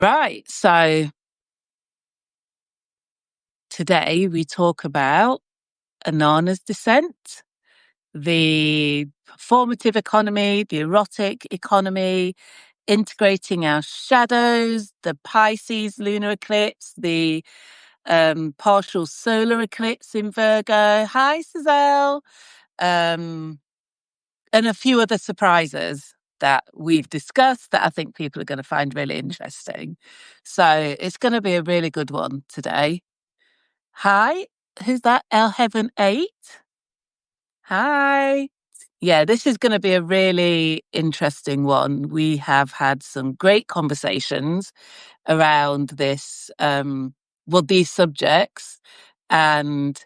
Right. So today we talk about Innana's descent, the performative economy, the erotic economy, integrating our shadows, the Pisces lunar eclipse, the partial solar eclipse in Virgo. Hi, Sazelle. And a few other surprises that we've discussed that I think people are going to find really interesting. So it's going to be a really good one today. Hi, who's that? El Heaven 8? Hi. Yeah, this is going to be a really interesting one. We have had some great conversations around these subjects. And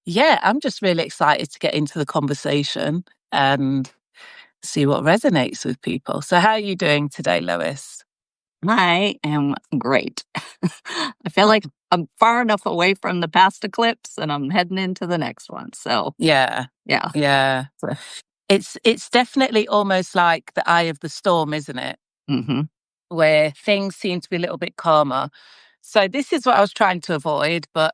yeah, I'm just really excited to get into the conversation and see what resonates with people. So how are you doing today, Lois? I am great. I feel like I'm far enough away from the past eclipse and I'm heading into the next one. So, Yeah. yeah. Yeah. It's definitely almost like the eye of the storm, isn't it? Mm-hmm. Where things seem to be a little bit calmer. So this is what I was trying to avoid, but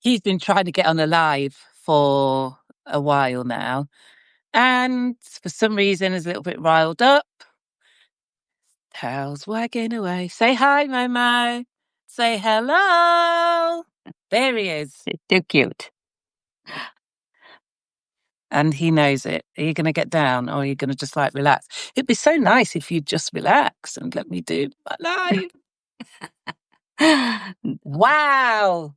he's been trying to get on a live for a while now. And for some reason is a little bit riled up. Tails wagging away. Say hi, Momo. Say hello. There he is. It's too cute. And he knows it. Are you going to get down or are you going to just like relax? It'd be so nice if you'd just relax and let me do my live. Wow.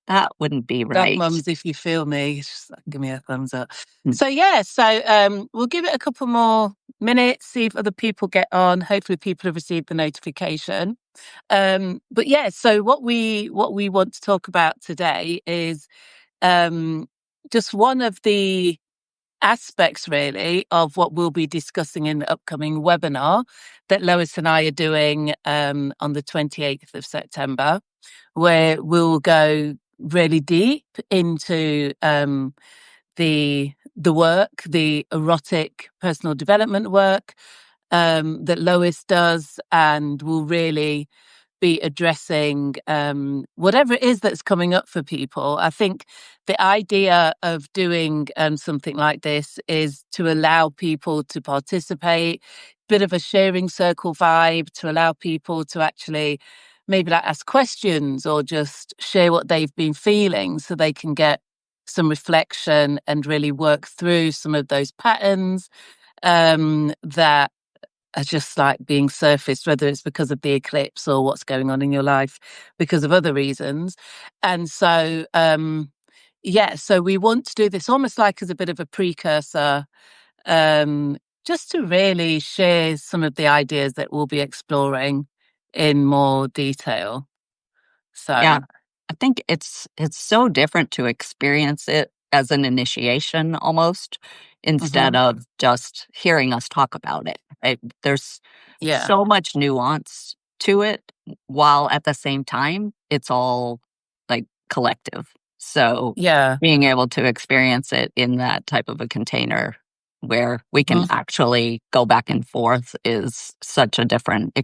That wouldn't be Dog right. mums, if you feel me, just give me a thumbs up. So we'll give it a couple more minutes, see if other people get on. Hopefully people have received the notification. But yeah, so what we want to talk about today is just one of the aspects really of what we'll be discussing in the upcoming webinar that Lois and I are doing on the 28th of September, where we'll go really deep into the work, the erotic personal development work that Lois does, and we'll really be addressing whatever it is that's coming up for people. I think the idea of doing something like this is to allow people to participate, bit of a sharing circle vibe, to allow people to actually maybe like ask questions or just share what they've been feeling so they can get some reflection and really work through some of those patterns that are just like being surfaced, whether it's because of the eclipse or what's going on in your life because of other reasons. And so, so we want to do this almost like as a bit of a precursor, just to really share some of the ideas that we'll be exploring in more detail. So, Yeah. I think it's so different to experience it as an initiation almost instead of just hearing us talk about it. Right? There's yeah, so much nuance to it, while at the same time it's all like collective. So yeah, being able to experience it in that type of a container where we can actually go back and forth is such a different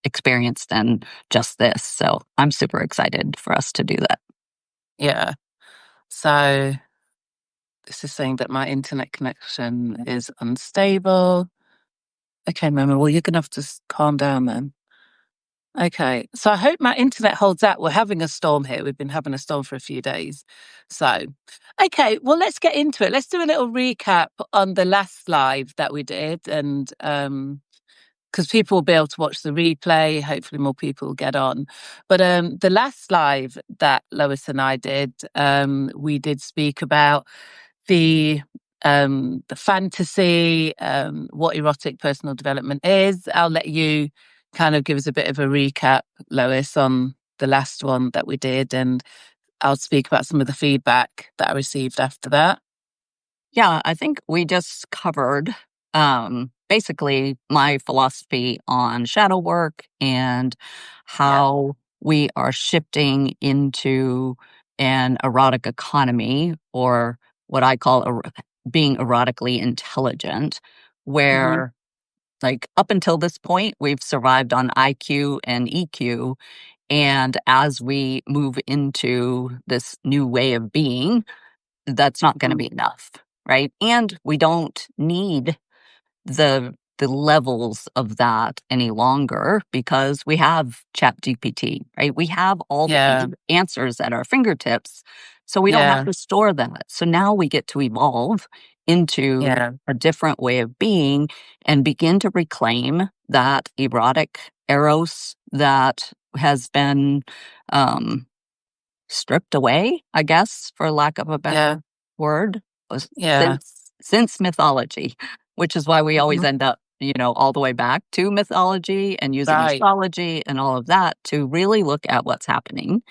experience than just this. So I'm super excited for us to do that. yeah. So this is saying that my internet connection is unstable. Okay, Mama, well, you're going to have to calm down then. Okay, so I hope my internet holds out. We're having a storm here. We've been having a storm for a few days. So, okay, well, let's get into it. Let's do a little recap on the last live that we did. And because people will be able to watch the replay, hopefully more people will get on. But the last live that Lois and I did, we did speak about the fantasy, what erotic personal development is. I'll let you kind of give us a bit of a recap, Lois, on the last one that we did, and I'll speak about some of the feedback that I received after that. Yeah, I think we just covered basically my philosophy on shadow work and how we are shifting into an erotic economy, or what I call being erotically intelligent, where like up until this point, we've survived on IQ and EQ. And as we move into this new way of being, that's not going to be enough, right? And we don't need the levels of that any longer because we have chat gpt, right? We have all the Yeah. answers at our fingertips, so we don't have Yeah. to store that. So now we get to evolve into Yeah. a different way of being and begin to reclaim that erotic eros that has been um stripped away, I guess, for lack of a Yeah. better word, was Yeah. since mythology, which is why we always Mhm. end up, all the way back to mythology and using Right. astrology and all of that to really look at what's happening.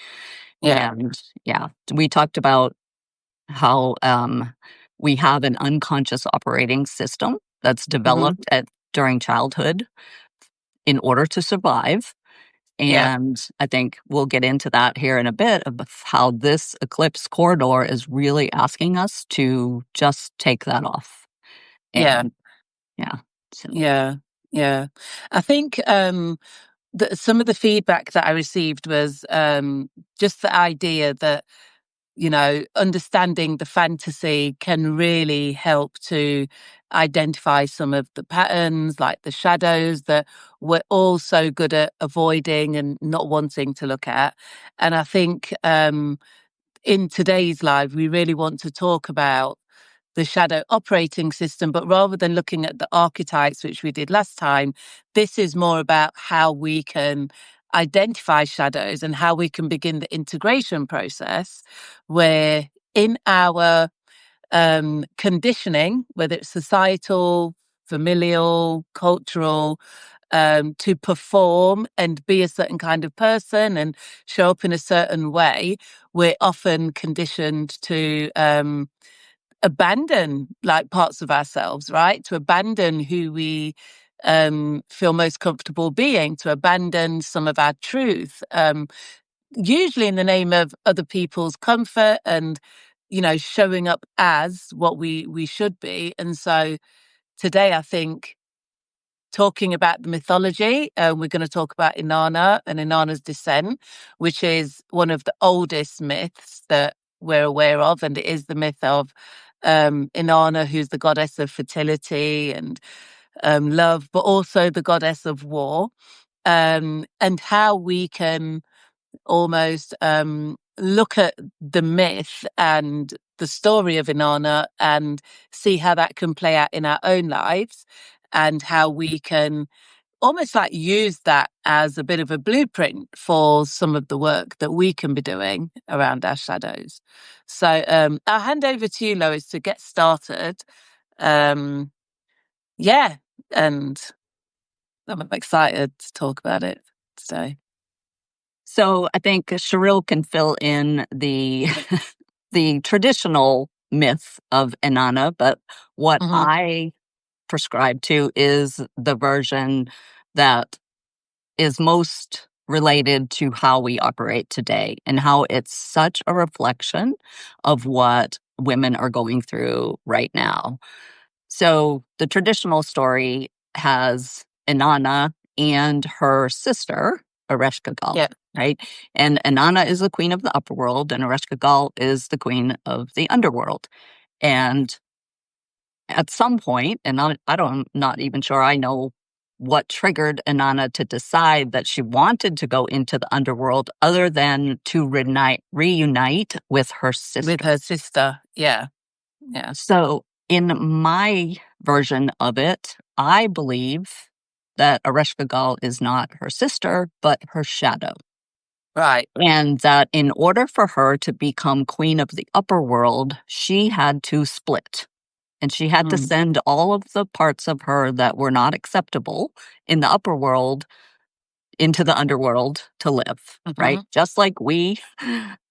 Yeah. And yeah, we talked about how we have an unconscious operating system that's Hmm. developed during childhood in order to survive. Yeah. And I think we'll get into that here in a bit of how this eclipse corridor is really asking us to just take that off. Yeah. And yeah, so Yeah. Yeah. I think some of the feedback that I received was just the idea that, understanding the fantasy can really help to identify some of the patterns, like the shadows that we're all so good at avoiding and not wanting to look at. And I think in today's life, we really want to talk about the shadow operating system, but rather than looking at the archetypes, which we did last time, this is more about how we can identify shadows and how we can begin the integration process where in our conditioning, whether it's societal, familial, cultural, to perform and be a certain kind of person and show up in a certain way, we're often conditioned to abandon like parts of ourselves, right? To abandon who we feel most comfortable being, to abandon some of our truth, usually in the name of other people's comfort and, showing up as what we should be. And so today, I think talking about the mythology, we're going to talk about Inanna and Inanna's descent, which is one of the oldest myths that we're aware of. And it is the myth of Inanna, who's the goddess of fertility and love, but also the goddess of war, and how we can almost look at the myth and the story of Inanna and see how that can play out in our own lives and how we can almost like use that as a bit of a blueprint for some of the work that we can be doing around our shadows. So I'll hand over to you, Lois, to get started. Um, yeah, and I'm excited to talk about it today. so I think Cheryl can fill in the the traditional myth of Inanna, but what Hmm. I prescribe to is the version that is most related to how we operate today and how it's such a reflection of what women are going through right now. So the traditional story has Inanna and her sister, Ereshkigal, Yeah, right? And Inanna is the queen of the upper world, and Ereshkigal is the queen of the underworld. And at some point, and I'm not even sure I know what triggered Inanna to decide that she wanted to go into the underworld other than to reunite with her with sister. her sister. Yeah, yeah, So, in my version of it, I believe that Ereshkigal is not her sister, but her shadow. right. And that in order for her to become queen of the upper world, she had to split. And she had to Mm. send all of the parts of her that were not acceptable in the upper world into the underworld to live, right? Hmm. Just like we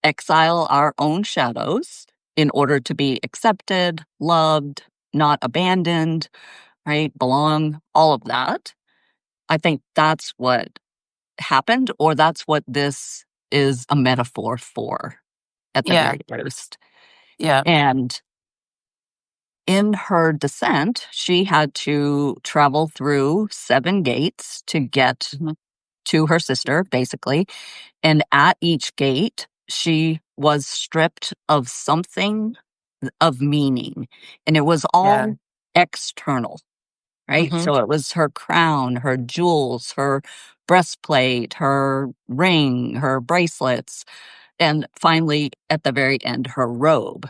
exile our own shadows in order to be accepted, loved, not abandoned, right? Belong, all of that. I think that's what happened, or that's what this is a metaphor for at the Yeah, very least. yeah, And in her descent, she had to travel through 7 gates to get Mhm. to her sister, basically. And at each gate, she was stripped of something of meaning. And it was Yeah. all external, right? Hmm. So it was her crown, her jewels, her breastplate, her ring, her bracelets, and finally, at the very end, her robe.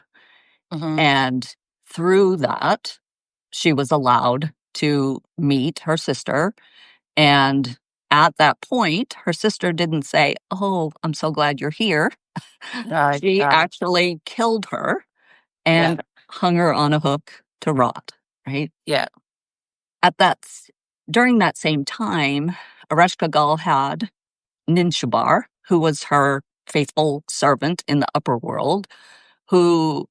Hmm. And through that, she was allowed to meet her sister. And at that point, her sister didn't say, "Oh, I'm so glad you're here." Right. She Right. actually killed her Yeah. and hung her on a hook to rot, right? Yeah. At that During that same time, Ereshkigal had Ninshubar, who was her faithful servant in the upper world, who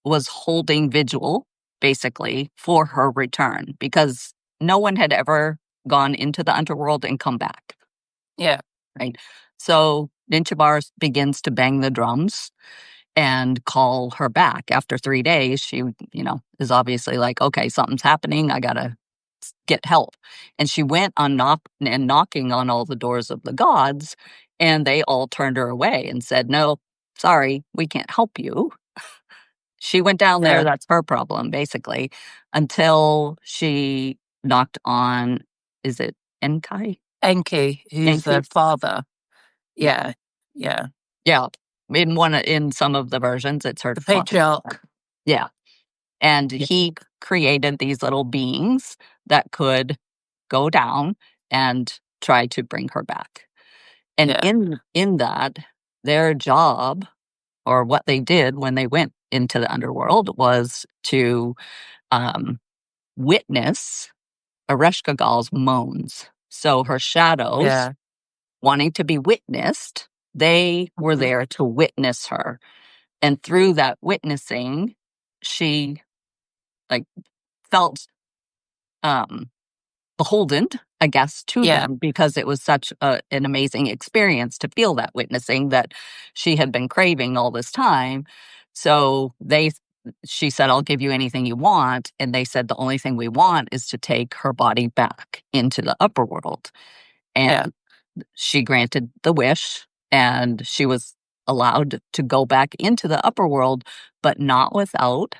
was holding vigil basically for her return because no one had ever gone into the underworld and come back, Yeah. right? So Ninshubar begins to bang the drums and call her back. After 3 days, she, is obviously like, okay, something's happening. I gotta get help. And she went on knocking on all the doors of the gods, and they all turned her away and said, "No, sorry, we can't help you." She went down there. Yeah. That's her problem, basically, until she knocked on. Is it Enkai? Enki, who's the Enki. father. Yeah. Yeah. Yeah. In some of the versions, it's her The father. patriarch. Yeah. And Yeah. he created these little beings that could go down and try to bring her back. And Yeah. in that, their job or what they did when they went into the underworld was to um, witness Ereshkigal's moans. So her shadows Yeah. wanting to be witnessed, they were Mhm. there to witness her. And through that witnessing, she like felt um beholden, I guess, to Yeah. them because it was such an amazing experience to feel that witnessing that she had been craving all this time. So she said, "I'll give you anything you want." And they said, "The only thing we want is to take her body back into the upper world." Yeah. And she granted the wish and she was allowed to go back into the upper world, but not without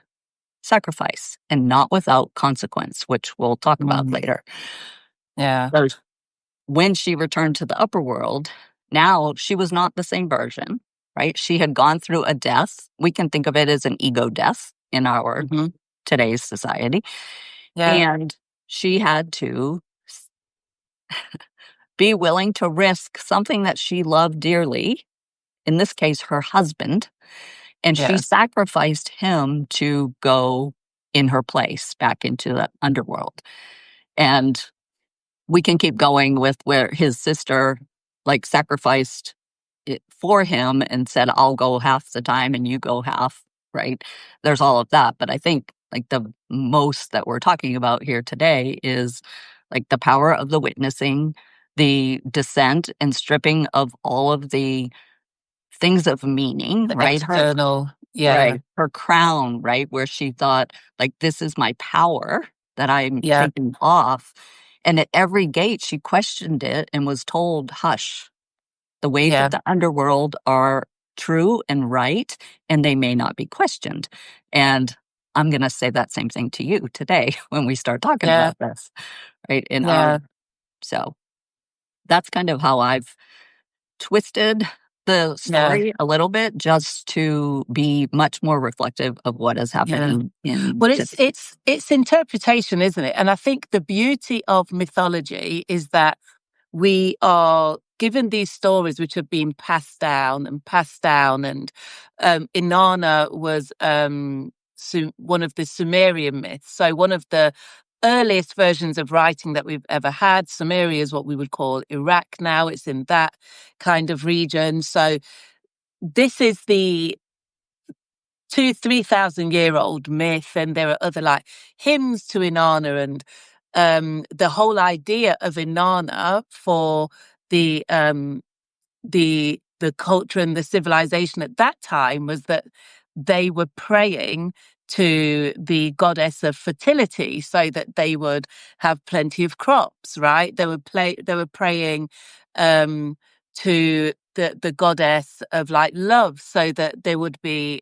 sacrifice and not without consequence, which we'll talk about Mm. later. Yeah. So when she returned to the upper world, now she was not the same version, right? She had gone through a death. We can think of it as an ego death in our Hmm. today's society. Yeah. And she had to be willing to risk something that she loved dearly, in this case, her husband, and she Yeah. sacrificed him to go in her place back into the underworld. And we can keep going with where his sister sacrificed it for him and said, "I'll go half the time and you go half," right? There's all of that. But I think the most that we're talking about here today is the power of the witnessing, the descent and stripping of all of the things of meaning, The right? external. Yeah. Right. Her crown, right? Where she thought, this is my power that I'm Yeah. taking off. And at every gate, she questioned it and was told, "Hush, the ways of Yeah. the underworld are true and right, and they may not be questioned." And I'm going to say that same thing to you today when we start talking Yeah. about this, right? Yeah. So that's kind of how I've twisted the Yeah. story a little bit just to be much more reflective of what is Yeah. happening in Well, today. it's interpretation, isn't it? And I think the beauty of mythology is that we are given these stories which have been passed down, and Inanna was one of the Sumerian myths. So one of the earliest versions of writing that we've ever had. Sumeria is what we would call Iraq now. It's in that kind of region. So this is the 3,000 year old myth, and there are other hymns to Inanna, and the whole idea of Inanna for the the culture and the civilization at that time was that they were praying to the goddess of fertility so that they would have plenty of crops, right? They were praying to the goddess of like love so that there would be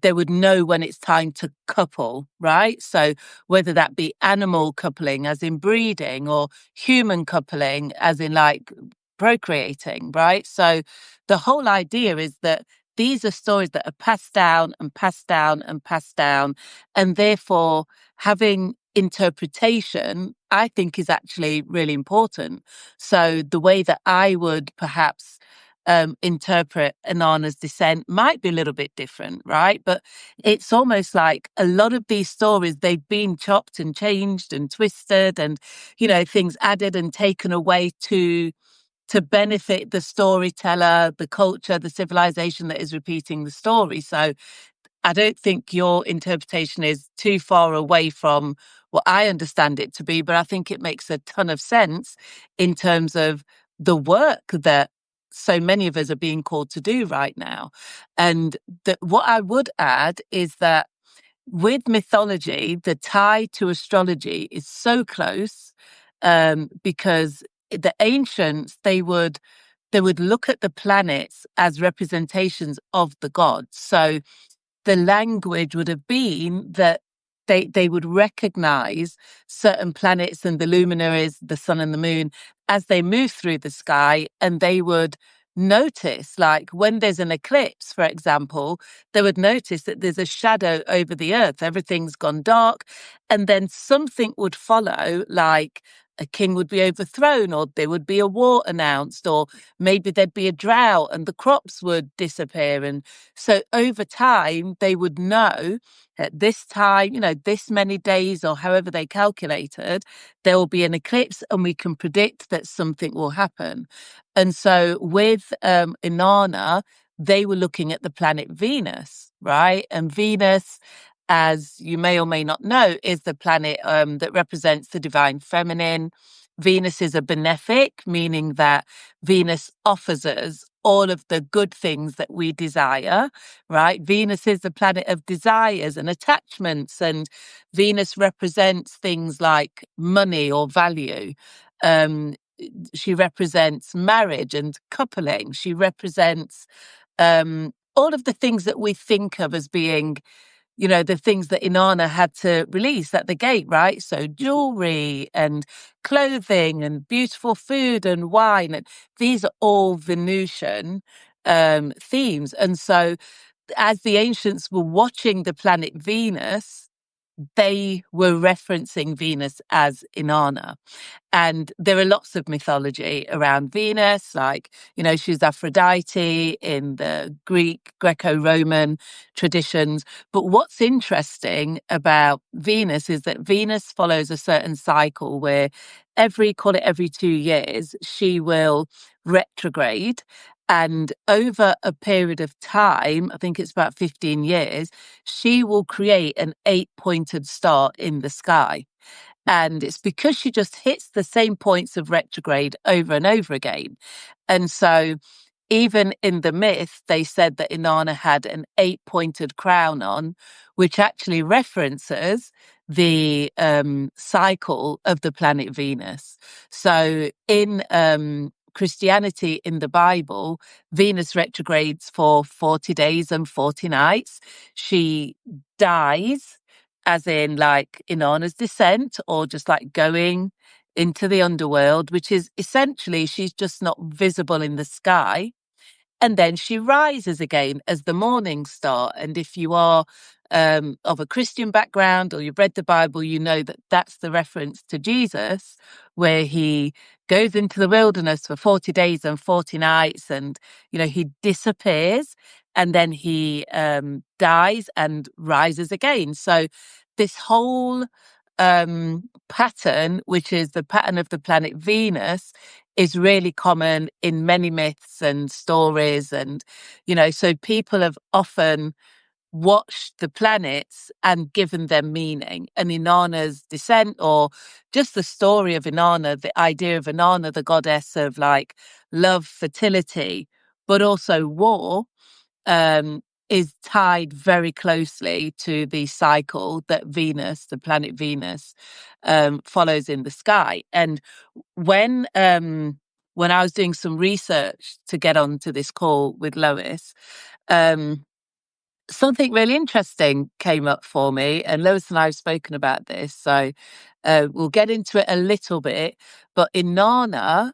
they would know when it's time to couple, right? So whether that be animal coupling as in breeding or human coupling as in like procreating, right? So the whole idea is that these are stories that are passed down and passed down and passed down. And therefore, having interpretation, I think, is actually really important. So the way that I would perhaps interpret Inanna's descent might be a little bit different, right? But it's almost like a lot of these stories, they've been chopped and changed and twisted and, things added and taken away to benefit the storyteller, the culture, the civilization that is repeating the story. So I don't think your interpretation is too far away from what I understand it to be, but I think it makes a ton of sense in terms of the work that so many of us are being called to do right now. And what I would add is that with mythology, the tie to astrology is so close because the ancients, they would look at the planets as representations of the gods. So the language would have been that they would recognize certain planets and the luminaries, the sun and the moon, as they move through the sky, and they would notice, like when there's an eclipse, for example, they would notice that there's a shadow over the earth, everything's gone dark, and then something would follow, like a king would be overthrown, or there would be a war announced, or maybe there'd be a drought and the crops would disappear. And so over time, they would know at this time, this many days or however they calculated, there will be an eclipse and we can predict that something will happen. And so with Inanna, they were looking at the planet Venus, right? And Venus, as you may or may not know, is the planet that represents the divine feminine. Venus is a benefic, meaning that Venus offers us all of the good things that we desire, right? Venus is the planet of desires and attachments, and Venus represents things like money or value. She represents marriage and coupling. She represents all of the things that we think of as being the things that Inanna had to release at the gate, right? So jewelry and clothing and beautiful food and wine. And these are all Venusian themes. And so as the ancients were watching the planet Venus, they were referencing Venus as Inanna. And there are lots of mythology around Venus, like, she's Aphrodite in the Greco-Roman traditions. But what's interesting about Venus is that Venus follows a certain cycle where call it every 2 years, she will retrograde. And over a period of time, I think it's about 15 years, she will create an 8-pointed star in the sky. And it's because she just hits the same points of retrograde over and over again. And so even in the myth, they said that Inanna had an 8-pointed crown on, which actually references the cycle of the planet Venus. So in Christianity, in the Bible, Venus retrogrades for 40 days and 40 nights. She dies, as in like Inanna's descent, or just like going into the underworld, which is essentially she's just not visible in the sky. And then she rises again as the morning star. And if you are of a Christian background or you've read the Bible, you know that that's the reference to Jesus, where he goes into the wilderness for 40 days and 40 nights and, he disappears and then he dies and rises again. So this whole pattern, which is the pattern of the planet Venus, is really common in many myths and stories. And, so people have often watched the planets and given them meaning. And Inanna's descent, or just the story of Inanna, the idea of Inanna, the goddess of like love, fertility, but also war, is tied very closely to the cycle that Venus, the planet Venus, follows in the sky. And when when I was doing some research to get onto this call with Lois, um, something really interesting came up for me, and Lois and I have spoken about this, so we'll get into it a little bit. But Inanna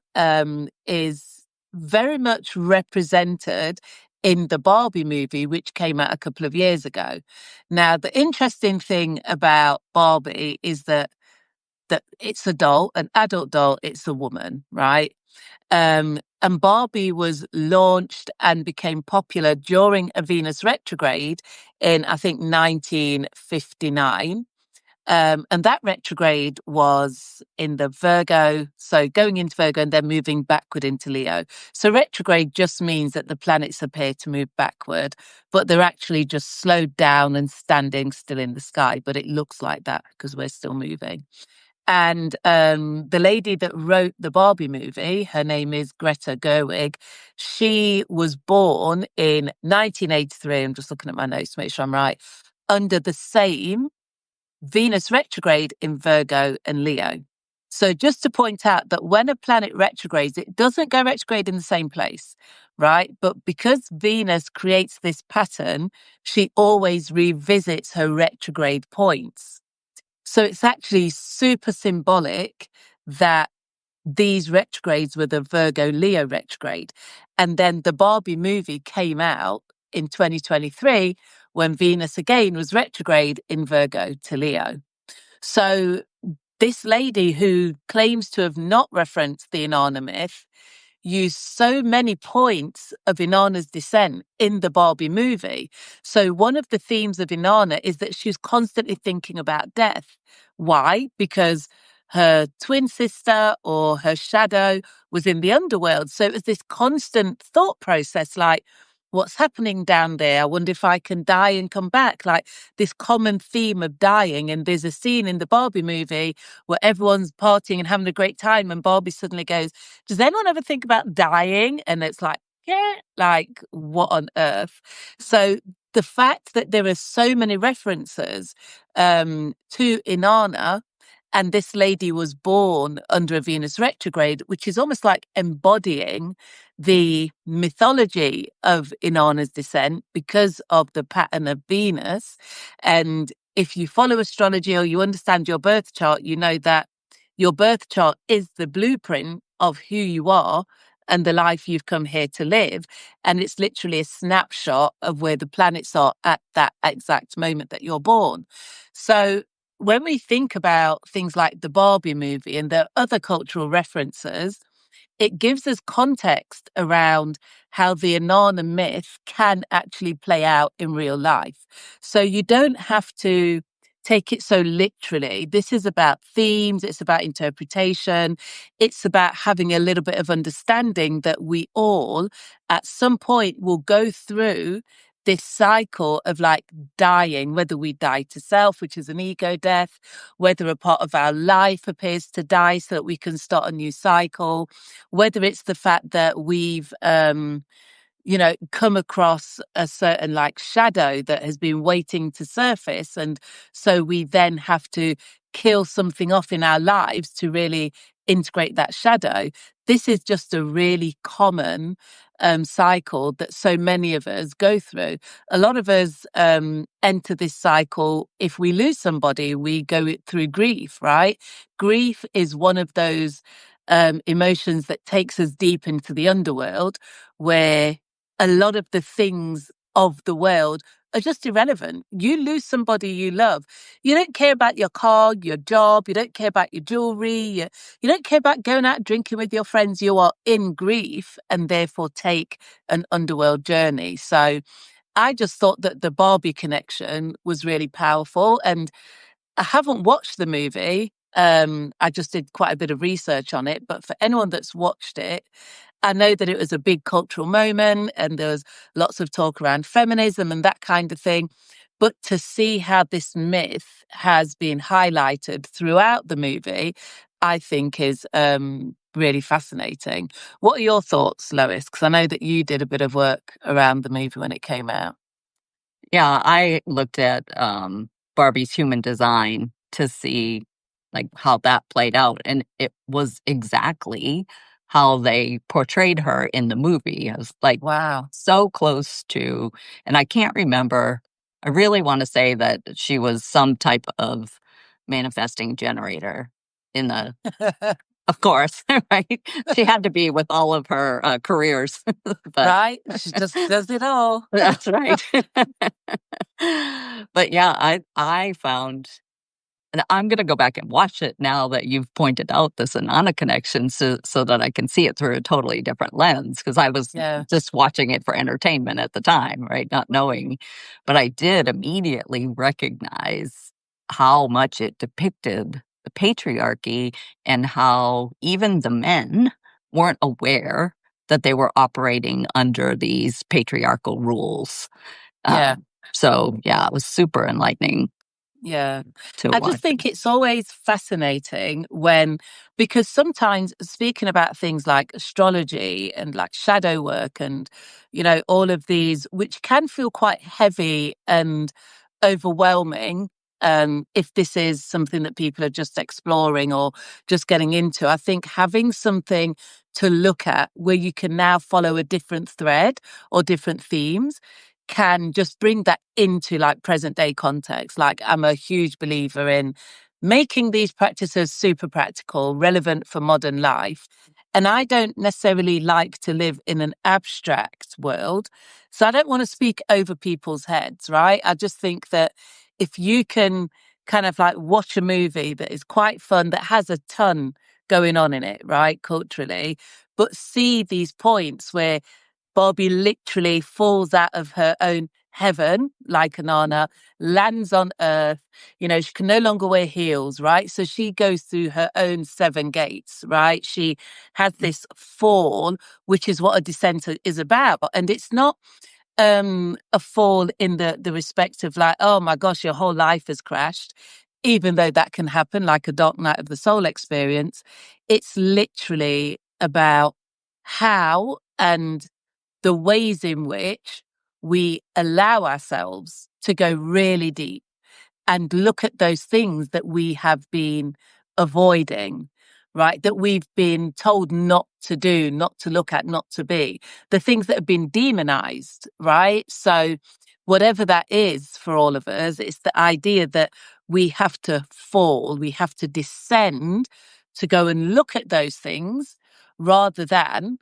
is very much represented in the Barbie movie, which came out a couple of years ago. Now, the interesting thing about Barbie is that it's a doll, an adult doll, it's a woman, right? And Barbie was launched and became popular during a Venus retrograde in, I think, 1959. And that retrograde was in the Virgo, so going into Virgo and then moving backward into Leo. So retrograde just means that the planets appear to move backward, but they're actually just slowed down and standing still in the sky. But it looks like that because we're still moving. And the lady that wrote the Barbie movie, her name is Greta Gerwig. She was born in 1983. I'm just looking at my notes to make sure I'm right. Under the same Venus retrograde in Virgo and Leo. So just to point out that when a planet retrogrades, it doesn't go retrograde in the same place, right? But because Venus creates this pattern, she always revisits her retrograde points. So it's actually super symbolic that these retrogrades were the Virgo Leo retrograde. And then the Barbie movie came out in 2023 when Venus again was retrograde in Virgo to Leo. So this lady who claims to have not referenced the Inanna myth used so many points of Inanna's descent in the Barbie movie. So one of the themes of Inanna is that she's constantly thinking about death. Why? Because her twin sister or her shadow was in the underworld. So it was this constant thought process like, what's happening down there? I wonder if I can die and come back. Like this common theme of dying. And there's a scene in the Barbie movie where everyone's partying and having a great time. And Barbie suddenly goes, does anyone ever think about dying? And it's like, yeah, like what on earth? So the fact that there are so many references to Inanna, and this lady was born under a Venus retrograde, which is almost like embodying the mythology of Inanna's descent because of the pattern of Venus. And if you follow astrology or you understand your birth chart, you know that your birth chart is the blueprint of who you are and the life you've come here to live. And it's literally a snapshot of where the planets are at that exact moment that you're born. So when we think about things like the Barbie movie and the other cultural references, it gives us context around how the Inanna myth can actually play out in real life. So you don't have to take it so literally. This is about themes, it's about interpretation, it's about having a little bit of understanding that we all at some point will go through this cycle of like dying, whether we die to self, which is an ego death, whether a part of our life appears to die so that we can start a new cycle, whether it's the fact that we've come across a certain like shadow that has been waiting to surface. And so we then have to kill something off in our lives to really integrate that shadow. This is just a really common cycle that so many of us go through. A lot of us enter this cycle. If we lose somebody, we go through grief, right? Grief is one of those emotions that takes us deep into the underworld, where a lot of the things of the world are just irrelevant. You lose somebody you love. You don't care about your car, your job. You don't care about your jewelry. You don't care about going out drinking with your friends. You are in grief and therefore take an underworld journey. So I just thought that the Barbie connection was really powerful. And I haven't watched the movie. I just did quite a bit of research on it. But for anyone that's watched it, I know that it was a big cultural moment and there was lots of talk around feminism and that kind of thing. But to see how this myth has been highlighted throughout the movie, I think is really fascinating. What are your thoughts, Lois? Because I know that you did a bit of work around the movie when it came out. Yeah, I looked at Barbie's human design to see like how that played out, and it was exactly how they portrayed her in the movie. I was like Wow. so close to, and I can't remember. I really want to say that she was some type of manifesting generator in the, of course, right? She had to be with all of her careers, but Right? She just does it all. that's right. But yeah, I found, and I'm gonna go back and watch it now that you've pointed out this Anana connection, so that I can see it through a totally different lens. Because I was Yeah. just watching it for entertainment at the time, right? Not knowing. But I did immediately recognize how much it depicted the patriarchy and how even the men weren't aware that they were operating under these patriarchal rules. Yeah. So yeah, it was super enlightening Yeah. to I just watch. think it's always fascinating when, because sometimes speaking about things like astrology and like shadow work and, all of these, which can feel quite heavy and overwhelming. If this is something that people are just exploring or just getting into, I think having something to look at where you can now follow a different thread or different themes can just bring that into like present day context. Like I'm a huge believer in making these practices super practical, relevant for modern life. And I don't necessarily like to live in an abstract world. So I don't want to speak over people's heads, right? I just think that if you can kind of like watch a movie that is quite fun, that has a ton going on in it, right, culturally, but see these points where Barbie literally falls out of her own heaven, like Anana, lands on earth. She can no longer wear heels, right? So she goes through her own seven gates, right? She has this fall, which is what a descent is about. And it's not a fall in the respect of like, oh my gosh, your whole life has crashed, even though that can happen, like a dark night of the soul experience. It's literally about how and the ways in which we allow ourselves to go really deep and look at those things that we have been avoiding, right? That we've been told not to do, not to look at, not to be, the things that have been demonized, right? So, whatever that is for all of us, it's the idea that we have to fall, we have to descend to go and look at those things rather than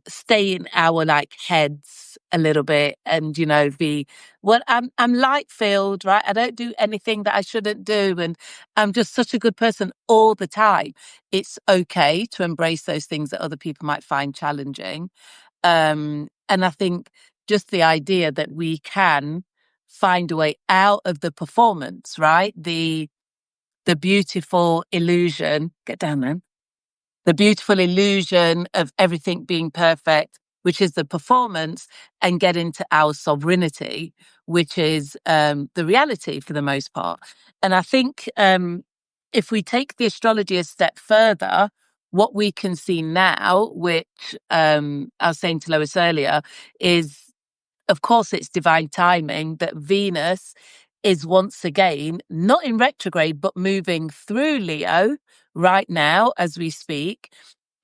stay in our like heads a little bit and be, well, I'm light filled, right? I don't do anything that I shouldn't do, and I'm just such a good person all the time. It's okay to embrace those things that other people might find challenging. And I think just the idea that we can find a way out of the performance, right? The beautiful illusion, get down then, the beautiful illusion of everything being perfect, which is the performance, and get into our sovereignty, which is the reality for the most part. And I think if we take the astrology a step further, what we can see now, which I was saying to Lois earlier, is of course it's divine timing that Venus is once again not in retrograde, but moving through Leo right now as we speak,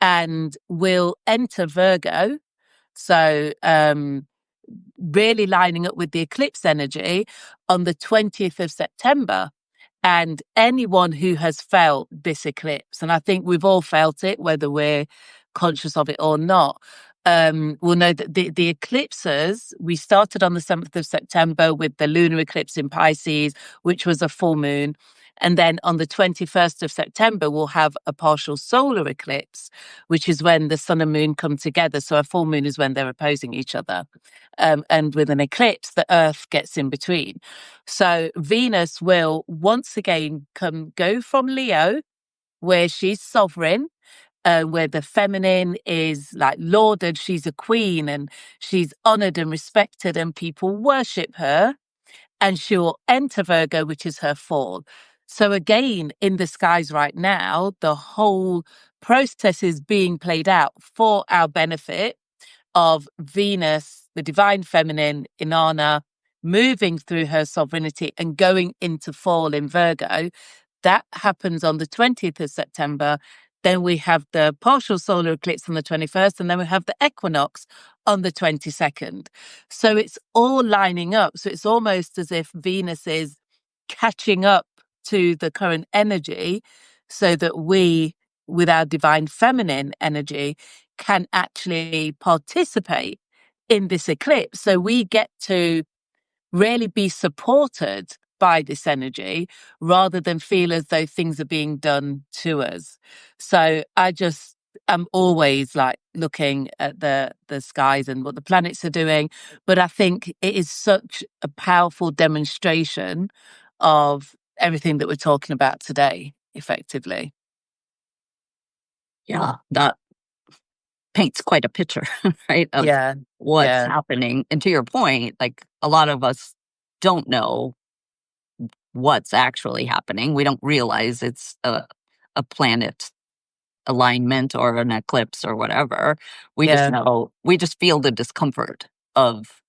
and will enter Virgo. So, really lining up with the eclipse energy on the 20th of September. And anyone who has felt this eclipse, and I think we've all felt it, whether we're conscious of it or not, will know that the eclipses, we started on the 7th of September with the lunar eclipse in Pisces, which was a full moon. And then on the 21st of September, we'll have a partial solar eclipse, which is when the sun and moon come together. So a full moon is when they're opposing each other. And with an eclipse, the earth gets in between. So Venus will once again go from Leo, where she's sovereign, where the feminine is like lauded. She's a queen and she's honored and respected and people worship her. And she will enter Virgo, which is her fall. So again, in the skies right now, the whole process is being played out for our benefit of Venus, the divine feminine, Innana, moving through her sovereignty and going into fall in Virgo. That happens on the 20th of September. Then we have the partial solar eclipse on the 21st, and then we have the equinox on the 22nd. So it's all lining up. So it's almost as if Venus is catching up to the current energy so that we, with our divine feminine energy, can actually participate in this eclipse. So we get to really be supported by this energy rather than feel as though things are being done to us. So I'm always like looking at the skies and what the planets are doing. But I think it is such a powerful demonstration of everything that we're talking about today, effectively. Yeah, that paints quite a picture, right, of Yeah. what's Yeah. happening. And to your point, like a lot of us don't know what's actually happening. We don't realize it's a planet alignment or an eclipse or whatever. We just Yeah. know, we just feel the discomfort of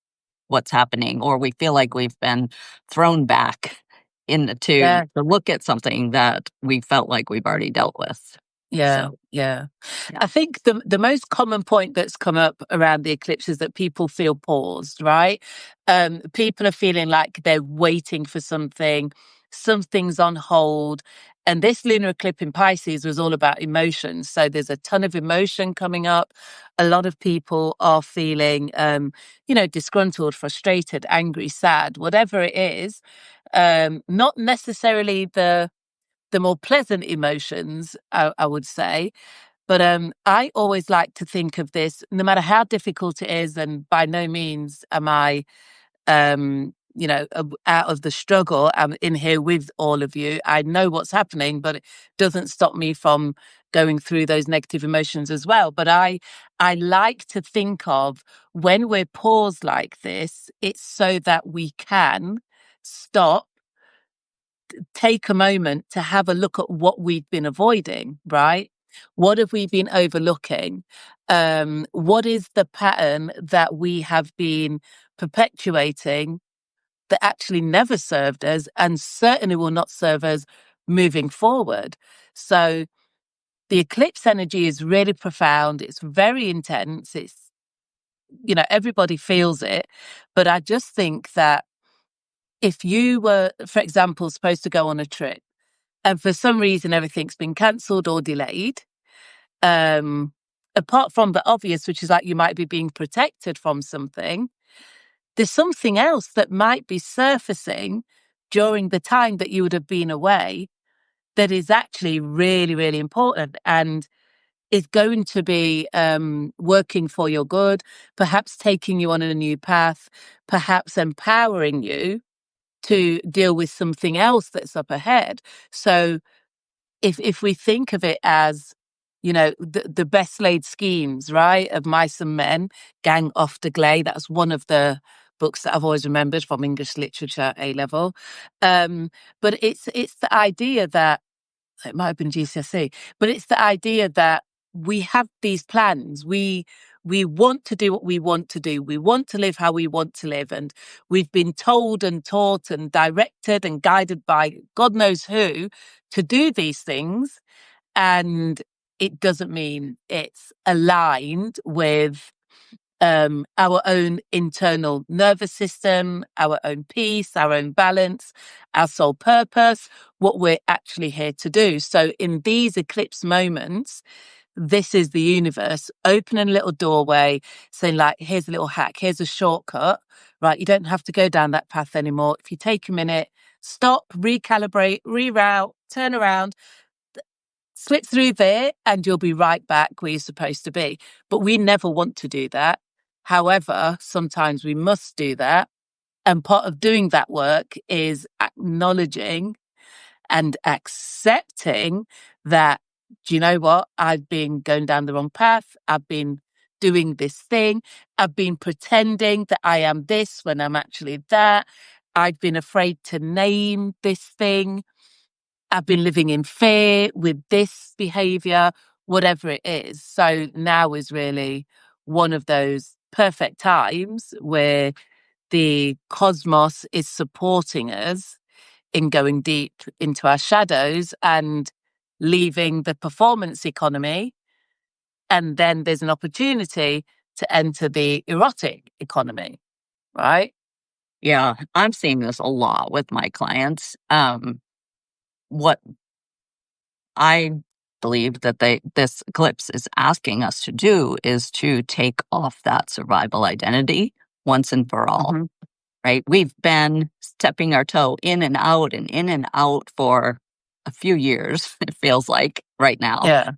what's happening, or we feel like we've been thrown back into Yeah. to look at something that we felt like we've already dealt with. Yeah. So, Yeah. yeah. I think the most common point that's come up around the eclipse is that people feel paused, right? People are feeling like they're waiting for something's on hold. And this lunar eclipse in Pisces was all about emotions. So there's a ton of emotion coming up. A lot of people are feeling, disgruntled, frustrated, angry, sad, whatever it is. Not necessarily the more pleasant emotions, I would say. But I always like to think of this, no matter how difficult it is, and by no means am I, out of the struggle. I'm in here with all of you. I know what's happening, but it doesn't stop me from going through those negative emotions as well. But I like to think of when we're paused like this, it's so that we can stop, take a moment to have a look at what we've been avoiding, right? What have we been overlooking? What is the pattern that we have been perpetuating that actually never served us and certainly will not serve us moving forward? So the eclipse energy is really profound. It's very intense. Everybody feels it. But I just think that if you were, for example, supposed to go on a trip, and for some reason everything's been cancelled or delayed, apart from the obvious, which is like you might be being protected from something, there's something else that might be surfacing during the time that you would have been away that is actually really, really important and is going to be working for your good, perhaps taking you on a new path, perhaps empowering you to deal with something else that's up ahead. So if we think of it as, the best laid schemes, right, of Mice and Men, Gang off the Gley, that's one of the books that I've always remembered from English literature A level. But it's the idea that it might have been GCSE, but it's the idea that we have these plans. We want to do what we want to do. We want to live how we want to live. And we've been told and taught and directed and guided by God knows who to do these things. And it doesn't mean it's aligned with our own internal nervous system, our own peace, our own balance, our soul purpose, what we're actually here to do. So in these eclipse moments, this is the universe opening a little doorway, saying like, here's a little hack, here's a shortcut, right? You don't have to go down that path anymore. If you take a minute, stop, recalibrate, reroute, turn around, slip through there, and you'll be right back where you're supposed to be. But we never want to do that. However, sometimes we must do that. And part of doing that work is acknowledging and accepting that, do you know what? I've been going down the wrong path. I've been doing this thing. I've been pretending that I am this when I'm actually that. I've been afraid to name this thing. I've been living in fear with this behavior, whatever it is. So now is really one of those perfect times where the cosmos is supporting us in going deep into our shadows and leaving the performance economy. And then there's an opportunity to enter the erotic economy, right? Yeah, I'm seeing this a lot with my clients. What I believe that this eclipse is asking us to do is to take off that survival identity once and for all, Mm-hmm. right? We've been stepping our toe in and out for a few years, it feels like right now. Yeah.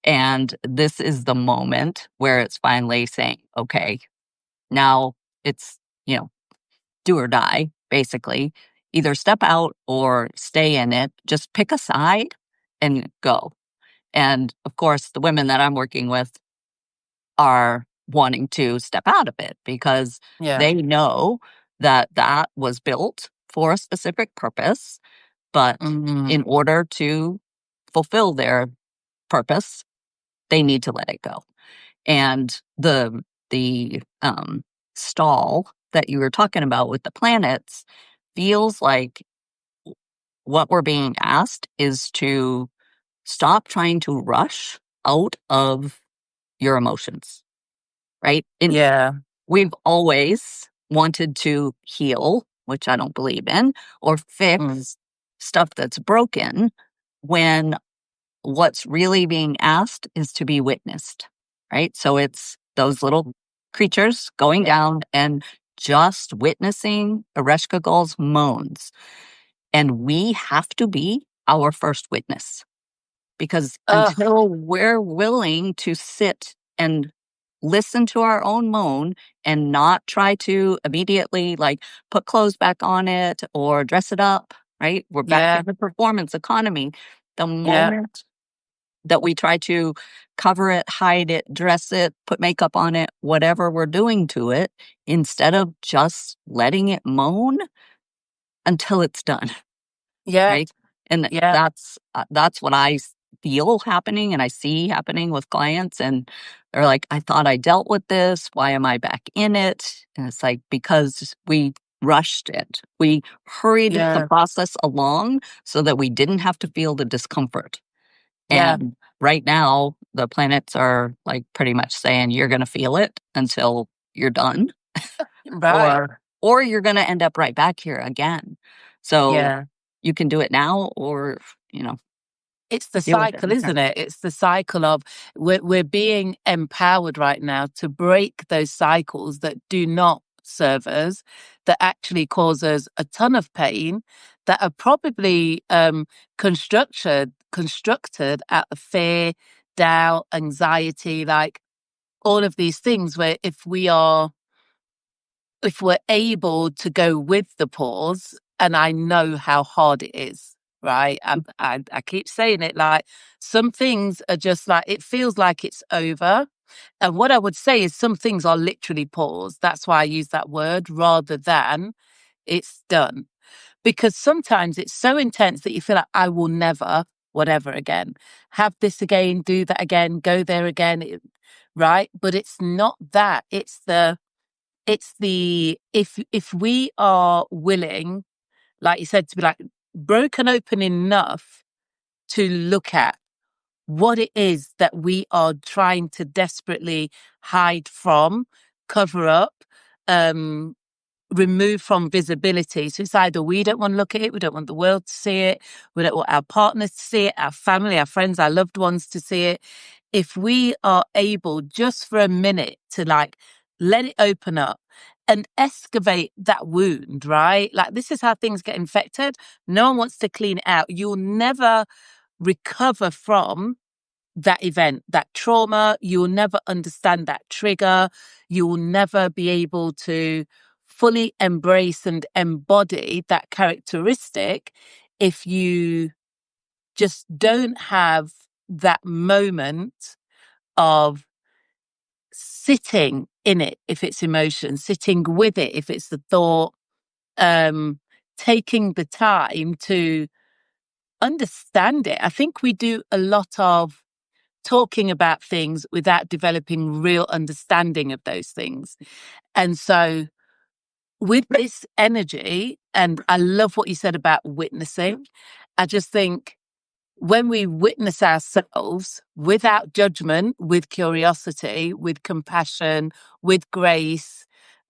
And this is the moment where it's finally saying, okay, now it's, you know, do or die, basically. Either step out or stay in it. Just pick a side and go. And of course, the women that I'm working with are wanting to step out of it because Yeah. they know that that was built for a specific purpose. But Mm-hmm. in order to fulfill their purpose, they need to let it go. And the stall that you were talking about with the planets feels like what we're being asked is to stop trying to rush out of your emotions, right? And Yeah. we've always wanted to heal, which I don't believe in, or Mm. fix stuff that's broken when what's really being asked is to be witnessed, right? So it's those little creatures going Yeah. down and just witnessing Ereshkigal's moans. And we have to be our first witness because Ugh. until we're willing to sit and listen to our own moan and not try to immediately like put clothes back on it or dress it up, right? We're back Yeah. in the performance economy. The Yeah. moment that we try to cover it, hide it, dress it, put makeup on it, whatever we're doing to it, instead of just letting it moan until it's done, Yeah. right? And Yeah. that's what feel happening and I see happening with clients, and they're like, "I thought I dealt with this. Why am I back in it?" And it's like because we rushed it. We hurried the Yeah. process along so that we didn't have to feel the discomfort. Yeah. And right now, the planets are like pretty much saying you're going to feel it until you're done, Right. or you're going to end up right back here again. So Yeah. you can do it now, or It's the deal with it cycle, later. isn't it? It's the cycle of we're being empowered right now to break those cycles that do not serve us, that actually cause us a ton of pain, that are probably constructed out of fear, doubt, anxiety, like all of these things. Where if we're able to go with the pause, and I know how hard it is, right? I keep saying it, like some things are just like, it feels like it's over. And what I would say is some things are literally paused. That's why I use that word rather than it's done. Because sometimes it's so intense that you feel like I will never, whatever again, have this again, do that again, go there again, right? But it's not that. It's the if we are willing, like you said, to be like broken open enough to look at what it is that we are trying to desperately hide from, cover up, um, remove from visibility. So it's either we don't want to look at it, we don't want the world to see it, we don't want our partners to see it, our family, our friends, our loved ones to see it. If we are able just for a minute to like let it open up and excavate that wound, right? Like this is how things get infected. No one wants to clean it out. You'll never recover from that event, that trauma. You'll never understand that trigger. You'll never be able to fully embrace and embody that characteristic if you just don't have that moment of sitting in it, if it's emotion, sitting with it, if it's the thought, um, taking the time to understand it. I think we do a lot of talking about things without developing real understanding of those things. And so with this energy, and I love what you said about witnessing. I just think when we witness ourselves without judgment, with curiosity, with compassion, with grace,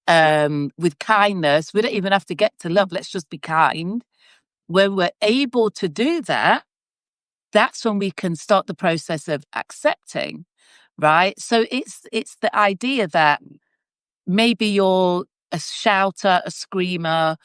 with kindness, we don't even have to get to love. Let's just be kind. When we're able to do that, that's when we can start the process of accepting, right? So it's the idea that maybe you're a shouter, a screamer,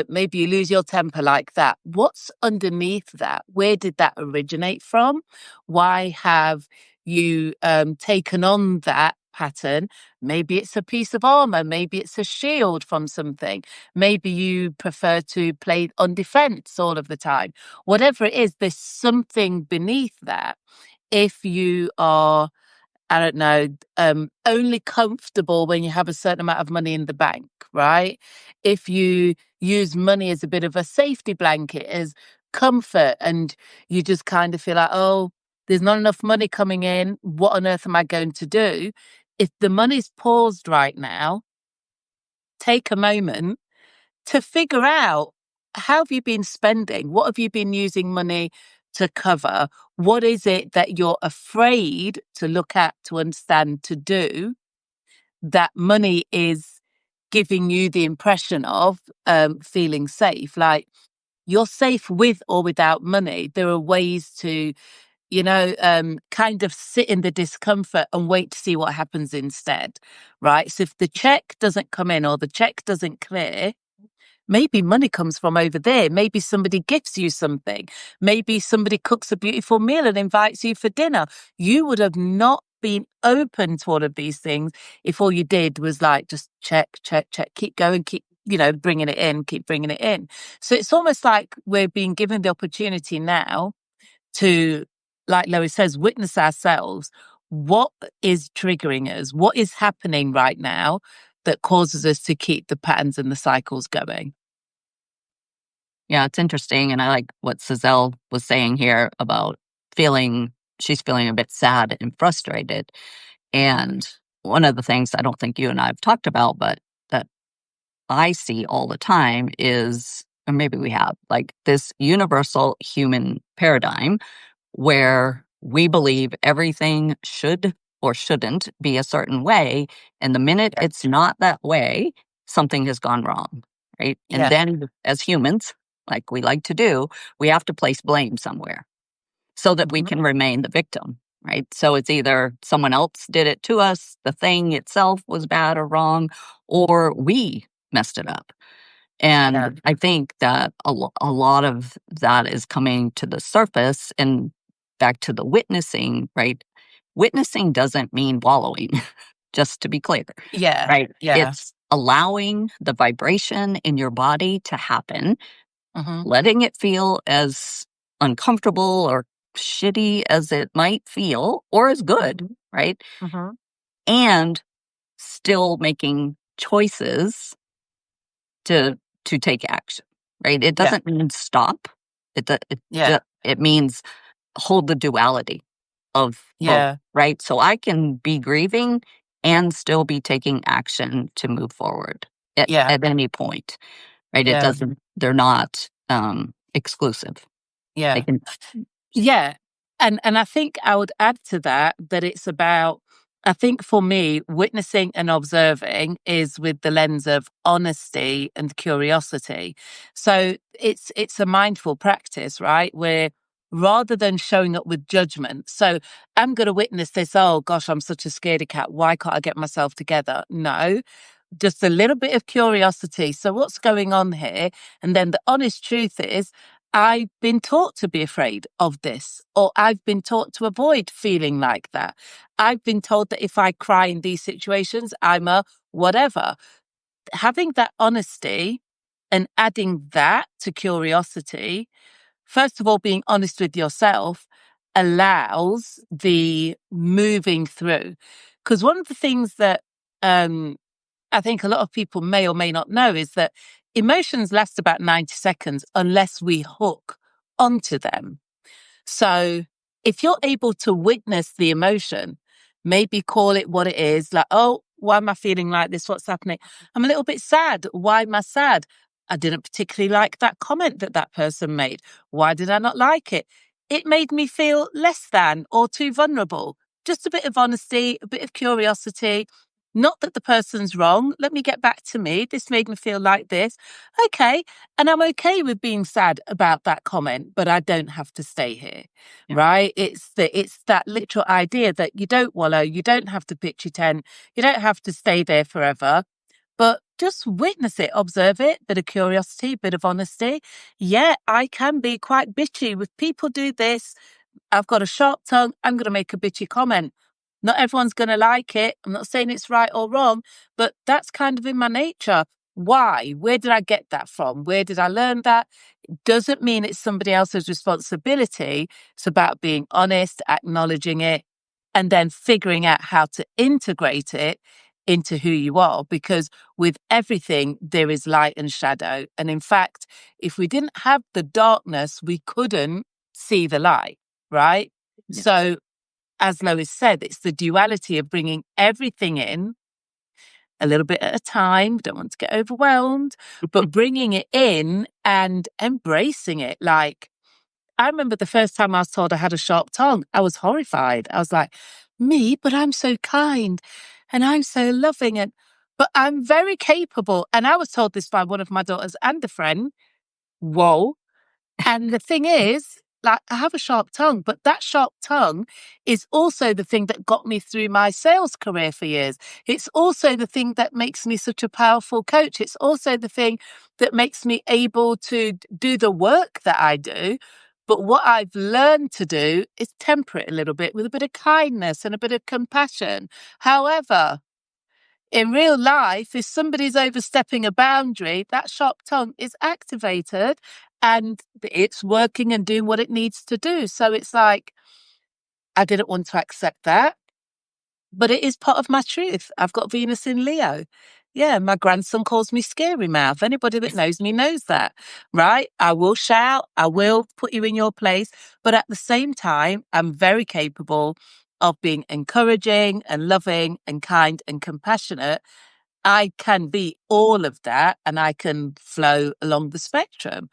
maybe you lose your temper like that. What's underneath that? Where did that originate from? Why have you taken on that pattern? Maybe it's a piece of armor, maybe it's a shield from something, maybe you prefer to play on defense all of the time. Whatever it is, there's something beneath that. If you are, I don't know, only comfortable when you have a certain amount of money in the bank, right? If you use money as a bit of a safety blanket, as comfort, and you just kind of feel like, oh, there's not enough money coming in. What on earth am I going to do? If the money's paused right now, take a moment to figure out, how have you been spending? What have you been using money to cover? What is it that you're afraid to look at, to understand, to do, that money is giving you the impression of feeling safe? Like, you're safe with or without money. There are ways to, kind of sit in the discomfort and wait to see what happens instead, right? So if the check doesn't come in or the check doesn't clear, maybe money comes from over there. Maybe somebody gifts you something. Maybe somebody cooks a beautiful meal and invites you for dinner. You would have not been open to all of these things if all you did was like, just check, check, check, keep going, keep, bringing it in, keep bringing it in. So it's almost like we're being given the opportunity now to, like Lois says, witness ourselves. What is triggering us? What is happening right now that causes us to keep the patterns and the cycles going? Yeah, it's interesting. And I like what Sazelle was saying here about she's feeling a bit sad and frustrated. And one of the things I don't think you and I have talked about, but that I see all the time is, or maybe we have, like this universal human paradigm where we believe everything should or shouldn't be a certain way. And the minute it's not that way, something has gone wrong, right? And Yeah. then as humans, like we like to do, we have to place blame somewhere so that we can remain the victim, right? So it's either someone else did it to us, the thing itself was bad or wrong, or we messed it up. And I think that a lot of that is coming to the surface. And back to the witnessing, right? Witnessing doesn't mean wallowing, just to be clear, Yeah. right? Yeah. It's allowing the vibration in your body to happen, Mm-hmm. letting it feel as uncomfortable or shitty as it might feel, or as good, right? Mm-hmm. And still making choices to take action, right? It Yeah. doesn't mean stop. Yeah. It means hold the duality of both, Yeah. right? So I can be grieving and still be taking action to move forward Yeah. at any point, right? It Yeah. doesn't. They're not exclusive. They Yeah. can. Yeah. And I think I would add to that it's about, I think for me, witnessing and observing is with the lens of honesty and curiosity. So it's a mindful practice, right? Where rather than showing up with judgment, so I'm going to witness this, oh gosh, I'm such a scaredy cat. Why can't I get myself together? No, just a little bit of curiosity. So what's going on here? And then the honest truth is, I've been taught to be afraid of this, or I've been taught to avoid feeling like that. I've been told that if I cry in these situations, I'm a whatever. Having that honesty and adding that to curiosity, first of all, being honest with yourself allows the moving through. Because one of the things that I think a lot of people may or may not know is that emotions last about 90 seconds unless we hook onto them. So if you're able to witness the emotion, maybe call it what it is, like, oh, Why am I feeling like this? What's happening? I'm a little bit sad. Why am I sad? I didn't particularly like that comment that that person made. Why did I not like it? It made me feel less than or too vulnerable. Just a bit of honesty, a bit of curiosity. Not that the person's wrong. Let me get back to me. This made me feel like this. Okay. And I'm okay with being sad about that comment, but I don't have to stay here. Yeah. Right? It's that literal idea that you don't wallow, you don't have to pitch your tent, you don't have to stay there forever, but just witness it, observe it, bit of curiosity, bit of honesty. Yeah, I can be quite bitchy. With people do this, I've got a sharp tongue, I'm going to make a bitchy comment. Not everyone's going to like it. I'm not saying it's right or wrong, but that's kind of in my nature. Why? Where did I get that from? Where did I learn that? Doesn't mean it's somebody else's responsibility. It's about being honest, acknowledging it, and then figuring out how to integrate it into who you are. Because with everything, there is light and shadow. And in fact, if we didn't have the darkness, we couldn't see the light, right? Yeah. So, as Lois said, it's the duality of bringing everything in a little bit at a time. Don't want to get overwhelmed, but bringing it in and embracing it. Like, I remember the first time I was told I had a sharp tongue, I was horrified. I was like, me, but I'm so kind and I'm so loving but I'm very capable. And I was told this by one of my daughters and a friend. Whoa. And the thing is, like, I have a sharp tongue, but that sharp tongue is also the thing that got me through my sales career for years. It's also the thing that makes me such a powerful coach. It's also the thing that makes me able to do the work that I do. But what I've learned to do is temper it a little bit with a bit of kindness and a bit of compassion. However, in real life, if somebody's overstepping a boundary, that sharp tongue is activated and it's working and doing what it needs to do. So it's like, I didn't want to accept that, but it is part of my truth. I've got Venus in Leo. Yeah, my grandson calls me scary mouth. Anybody that knows me knows that, right? I will shout, I will put you in your place, but at the same time, I'm very capable of being encouraging and loving and kind and compassionate. I can be all of that and I can flow along the spectrum.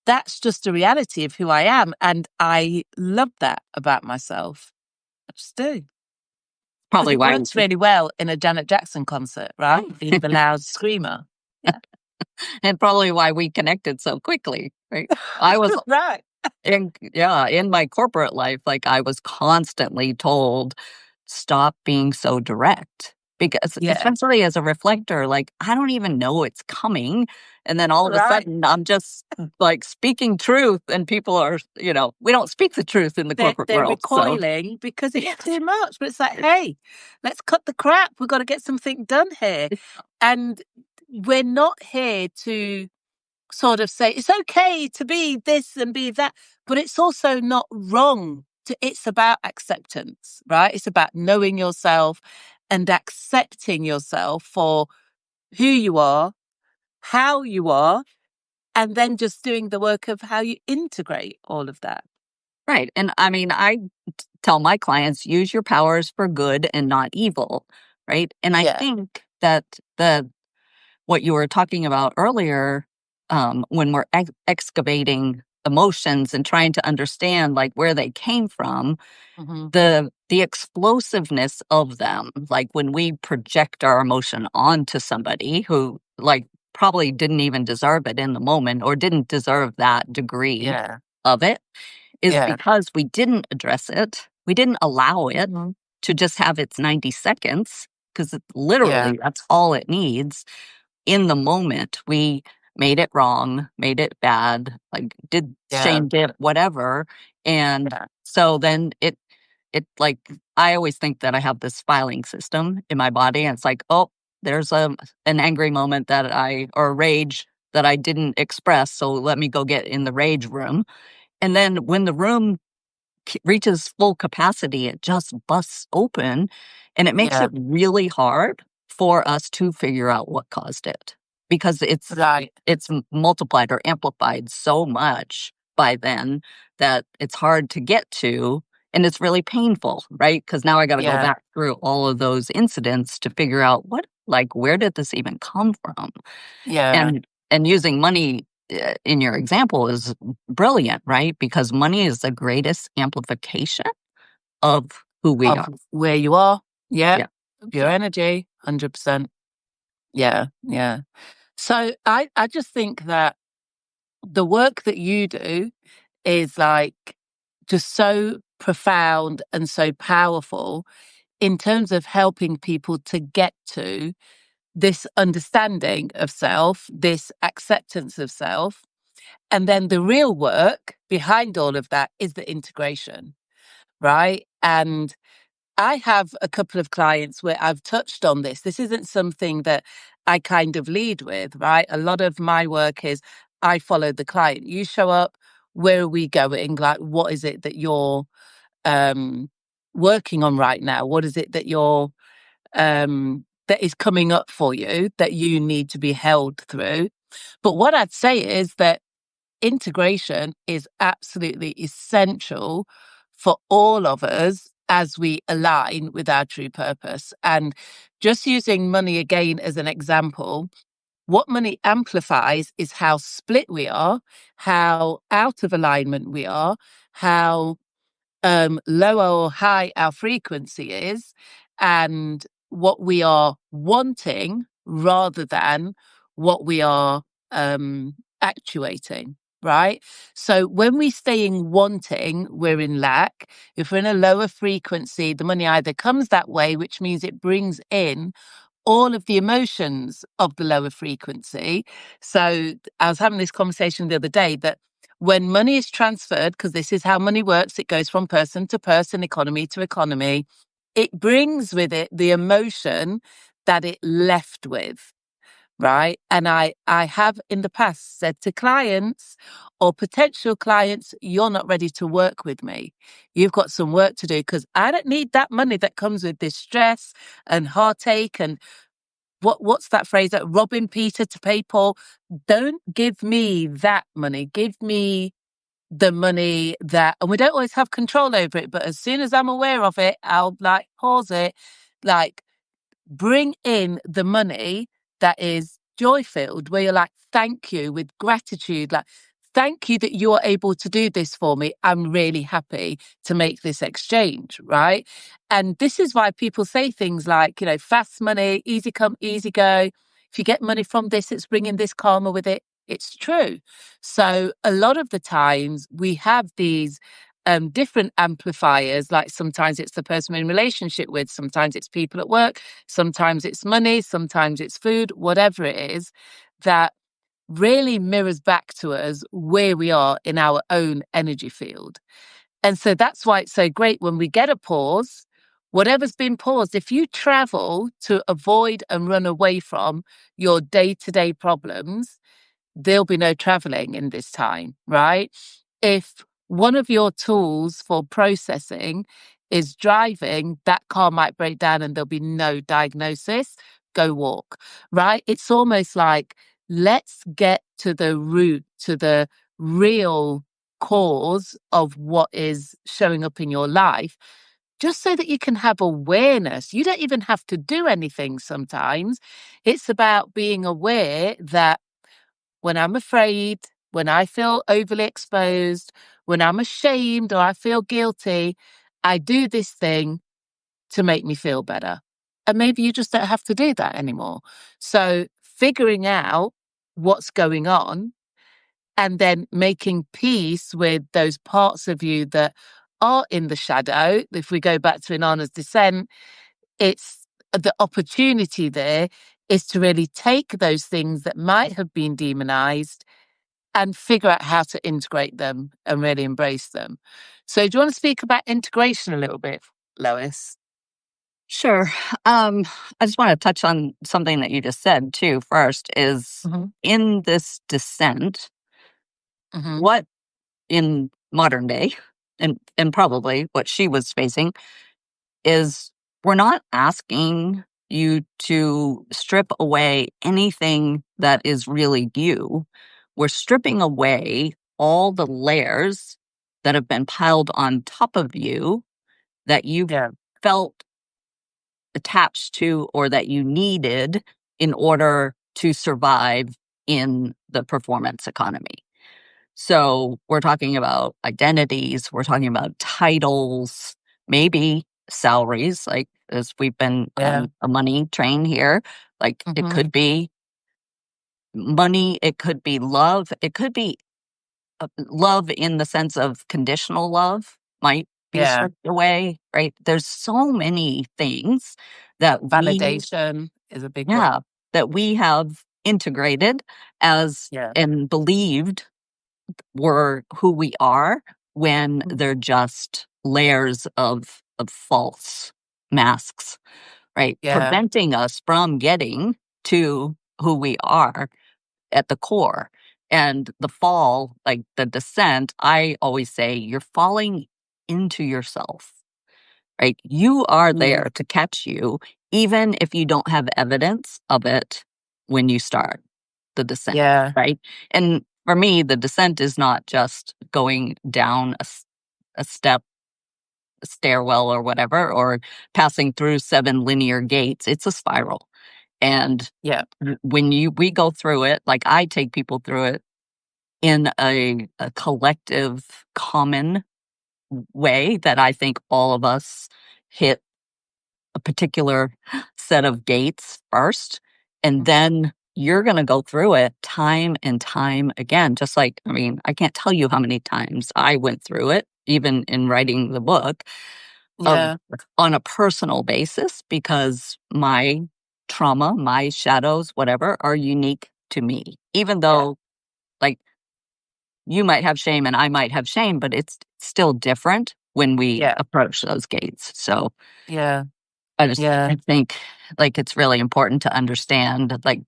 That's just a reality of who I am. And I love that about myself. I just do. Because Probably it why, works really well in a Janet Jackson concert, right? Being the loud screamer. Yeah. and probably why we connected so quickly, right? I was right. in my corporate life, like I was constantly told, stop being so direct. Because Yeah. especially as a reflector, like I don't even know it's coming. And then all of a Right. sudden I'm just like speaking truth and people are, we don't speak the truth in the corporate They're world. So recoiling because it's too much. But it's like, hey, let's cut the crap. We've got to get something done here. And we're not here to sort of say it's okay to be this and be that, but it's also not wrong. It's about acceptance, right? It's about knowing yourself and accepting yourself for who you are, how you are, and then just doing the work of how you integrate all of that. right. And I mean, I tell my clients, use your powers for good and not evil, right? And I Yeah. think that what you were talking about earlier, when we're excavating emotions and trying to understand like where they came from, Mm-hmm. the explosiveness of them, like when we project our emotion onto somebody who like probably didn't even deserve it in the moment or didn't deserve that degree Yeah. of it, is Yeah. because we didn't address it. We didn't allow it Mm-hmm. to just have its 90 seconds because Yeah. literally that's all it needs. In the moment, we made it wrong, made it bad, like did Yeah. shamed it, whatever. And Yeah. so then it like, I always think that I have this filing system in my body. And it's like, oh, there's an angry moment or a rage that I didn't express. So let me go get in the rage room. And then when the room reaches full capacity, it just busts open and it makes Yeah. it really hard for us to figure out what caused it because Right. it's multiplied or amplified so much by then that it's hard to get to And it's really painful, right? Because now I got to go Yeah. back through all of those incidents to figure out where did this even come from? Yeah. And using money in your example is brilliant, right? Because money is the greatest amplification of who we Of are. where you are. Yeah. Yeah. Of your Yeah. energy. 100%. Yeah. Yeah. So I just think that the work that you do is like just so profound and so powerful in terms of helping people to get to this understanding of self, this acceptance of self. And then the real work behind all of that is the integration, right? And I have a couple of clients where I've touched on this. This isn't something that I kind of lead with, right? A lot of my work is I follow the client. You show up, where are we going? Like, what is it that you're um, working on right now? What is it that that is coming up for you that you need to be held through? But what I'd say is that integration is absolutely essential for all of us as we align with our true purpose. And just using money again as an example, what money amplifies is how split we are, how out of alignment we are, how low or high our frequency is, and what we are wanting rather than what we are actuating, right? So when we stay in wanting, we're in lack. If we're in a lower frequency, the money either comes that way, which means it brings in all of the emotions of the lower frequency. So I was having this conversation the other day that when money is transferred, because this is how money works, it goes from person to person, economy to economy, it brings with it the emotion that it left with. Right. And I have in the past said to clients or potential clients, you're not ready to work with me. You've got some work to do because I don't need that money that comes with this stress and heartache and what's that phrase that robbing Peter to pay Paul? Don't give me that money. Give me the money that, and we don't always have control over it, but as soon as I'm aware of it, I'll like pause it, like bring in the money that is joy filled, where you're like, thank you with gratitude. Like, thank you that you are able to do this for me. I'm really happy to make this exchange. Right. And this is why people say things like, fast money, easy come, easy go. If you get money from this, it's bringing this karma with it. It's true. So a lot of the times we have these different amplifiers, like sometimes it's the person we're in relationship with, sometimes it's people at work, sometimes it's money, sometimes it's food, whatever it is, that really mirrors back to us where we are in our own energy field. And so that's why it's so great when we get a pause, whatever's been paused, if you travel to avoid and run away from your day-to-day problems, there'll be no traveling in this time, right? If one of your tools for processing is driving, that car might break down and there'll be no diagnosis. Go walk, right? It's almost like let's get to the root, to the real cause of what is showing up in your life, just so that you can have awareness. You don't even have to do anything sometimes. It's about being aware that when I'm afraid, when I feel overly exposed, when I'm ashamed or I feel guilty, I do this thing to make me feel better. And maybe you just don't have to do that anymore. So figuring out what's going on and then making peace with those parts of you that are in the shadow. If we go back to Innana's descent, it's the opportunity there is to really take those things that might have been demonized and figure out how to integrate them and really embrace them. So do you want to speak about integration a little bit, Lois? Sure. I just want to touch on something that you just said too. First, is Mm-hmm. in this descent, Mm-hmm. what in modern day, and probably what she was facing, is we're not asking you to strip away anything that is really you. We're stripping away all the layers that have been piled on top of you that you Yeah. felt attached to or that you needed in order to survive in the performance economy. So we're talking about identities, we're talking about titles, maybe salaries, like as we've been Yeah. on a money train here. Like it Hmm. could be money, it could be love, it could be love in the sense of conditional love might be Yeah. stripped away, right? There's so many things that Validation is a big one. yeah, that we have integrated as Yeah. and believed were who we are when Mhm. they're just layers of false masks, right? Yeah. Preventing us from getting to who we are at the core. And the fall, like the descent, I always say you're falling into yourself, right? You are Mm. there to catch you, even if you don't have evidence of it when you start the descent, Yeah. right? And for me, the descent is not just going down a step, a stairwell or whatever, or passing through 7 linear gates. It's a spiral. And Yeah. when we go through it, like I take people through it in a collective, common way that I think all of us hit a particular set of gates first, and Mhm. then you're going to go through it time and time again. Just like, I mean, I can't tell you how many times I went through it, even in writing the book, of Yeah. on a personal basis, because my trauma, my shadows, whatever, are unique to me. Even Yeah. though, like, you might have shame and I might have shame, but it's still different when we Yeah. approach those gates. So Yeah. I Yeah. think, like, it's really important to understand, like,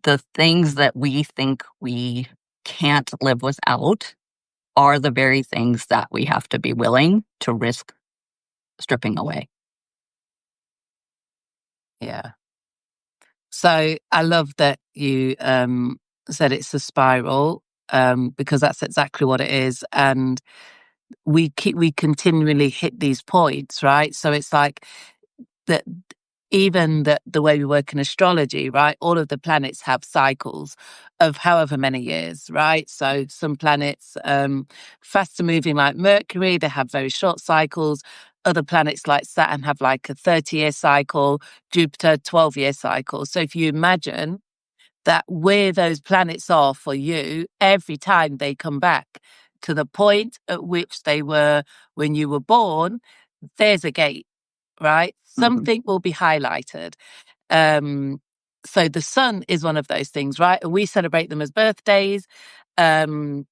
the things that we think we can't live without are the very things that we have to be willing to risk stripping away. Yeah. So I love that you said it's a spiral, because that's exactly what it is. And we continually hit these points, right? So it's like that, even the way we work in astrology, right? All of the planets have cycles of however many years, right? So some planets, faster moving like Mercury, they have very short cycles. Other planets like Saturn have like a 30-year cycle, Jupiter 12-year cycle. So if you imagine that where those planets are for you, every time they come back to the point at which they were when you were born, there's a gate, right? Mhm. Something will be highlighted. Um, so the sun is one of those things, right? And we celebrate them as birthdays. Um,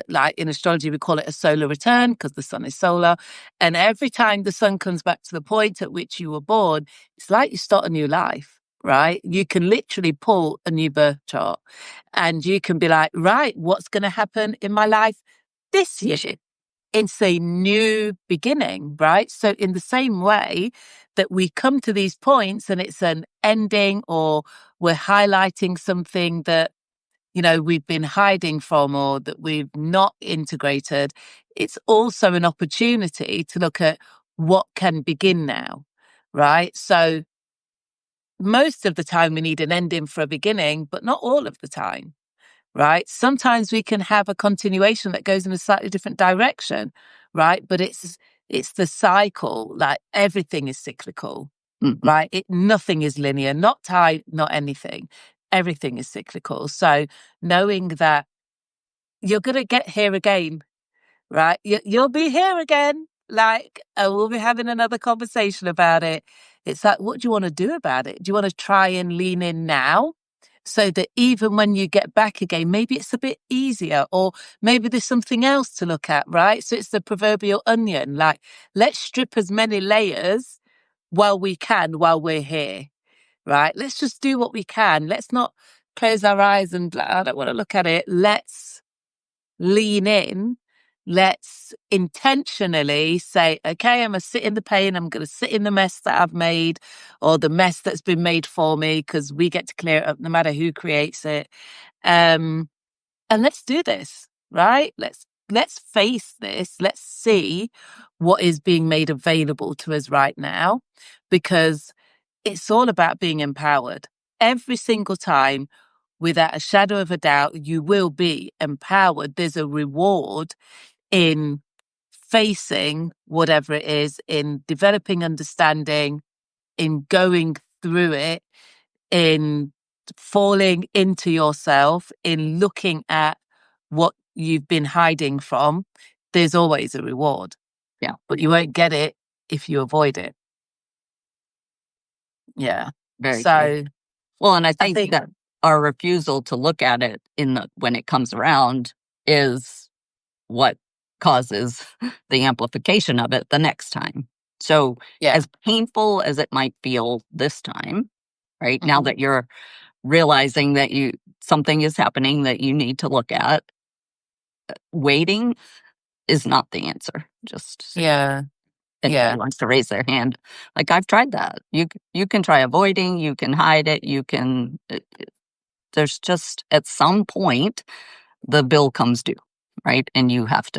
like in astrology, we call it a solar return because the sun is solar. And every time the sun comes back to the point at which you were born, it's like you start a new life, right? You can literally pull a new birth chart and you can be like, right, what's going to happen in my life this year? It's a new beginning, right? So, in the same way that we come to these points and it's an ending, or we're highlighting something that, we've been hiding from or that we've not integrated, it's also an opportunity to look at what can begin now, right? So, most of the time we need an ending for a beginning, but not all of the time, right? Sometimes we can have a continuation that goes in a slightly different direction, right? But it's the cycle. Like everything is cyclical, Mhm. right? Nothing is linear, not time, not anything. Everything is cyclical. So knowing that you're gonna get here again, right? You'll be here again. Like, we'll be having another conversation about it. It's like, what do you want to do about it? Do you want to try and lean in now so that even when you get back again, maybe it's a bit easier, or maybe there's something else to look at, right? So it's the proverbial onion. Like, let's strip as many layers while we can, while we're here, right? Let's just do what we can. Let's not close our eyes and I don't want to look at it. Let's lean in. Let's intentionally say, okay, I'm going to sit in the pain. I'm going to sit in the mess that I've made, or the mess that's been made for me, because we get to clear it up no matter who creates it. And let's do this, right? let's face this, let's see what is being made available to us right now, because it's all about being empowered. Every single time, without a shadow of a doubt, you will be empowered. There's a reward in facing whatever it is, in developing understanding, in going through it, in falling into yourself, in looking at what you've been hiding from. There's always a reward. Yeah. But you won't get it if you avoid it. Yeah. Very true. So Well, and I I think think, that our refusal to look at it when it comes around is what causes the amplification of it the next time. So, yeah. as painful as it might feel this time, right? Now Hmm. that you're realizing that something is happening that you need to look at, waiting is not the answer. Just Yeah. anybody Yeah. wants to raise their hand. Like, I've tried that. You can try avoiding, you can hide it, you can there's just at some point the bill comes due, right? And Right. you have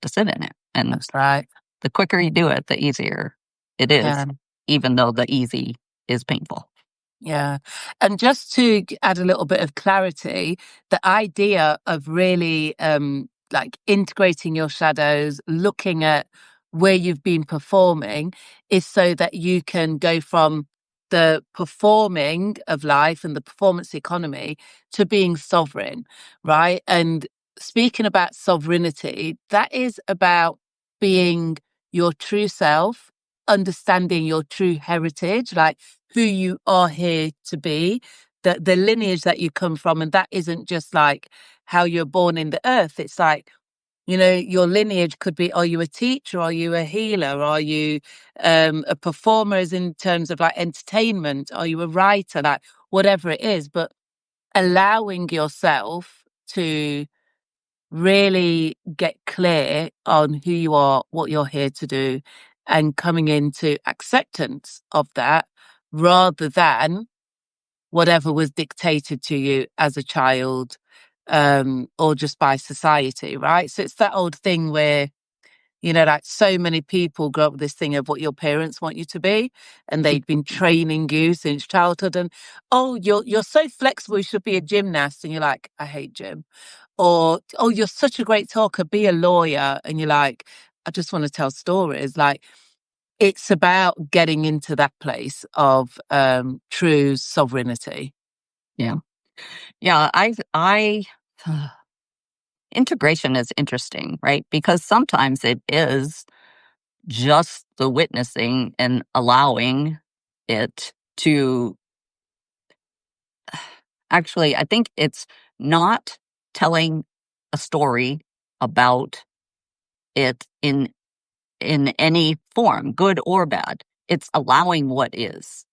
to sit in it. And That's right. the quicker you do it, the easier it is, Yeah. even though the easy is painful. Yeah. And just to add a little bit of clarity, the idea of really like integrating your shadows, looking at where you've been performing, is so that you can go from the performing of life and the performance economy to being sovereign, right? And speaking about sovereignty, that is about being your true self, understanding your true heritage, like who you are here to be, the lineage that you come from. And that isn't just like how you're born in the earth. It's like, your lineage could be, are you a teacher? Are you a healer? Are you a performer as in terms of like entertainment? Are you a writer? Like whatever it is, but allowing yourself to really get clear on who you are, what you're here to do, and coming into acceptance of that rather than whatever was dictated to you as a child, or just by society, right? So it's that old thing where, like so many people grow up with this thing of what your parents want you to be, and they've been training you since childhood. And oh, you're so flexible, you should be a gymnast, and you're like, I hate gym. Or oh, you're such a great talker, be a lawyer, and you're like, I just want to tell stories. Like it's about getting into that place of true sovereignty. Yeah. Yeah. I, integration is interesting, right? Because sometimes it is just the witnessing and allowing it to actually, I think it's not telling a story about it in any form, good or bad. It's allowing what is,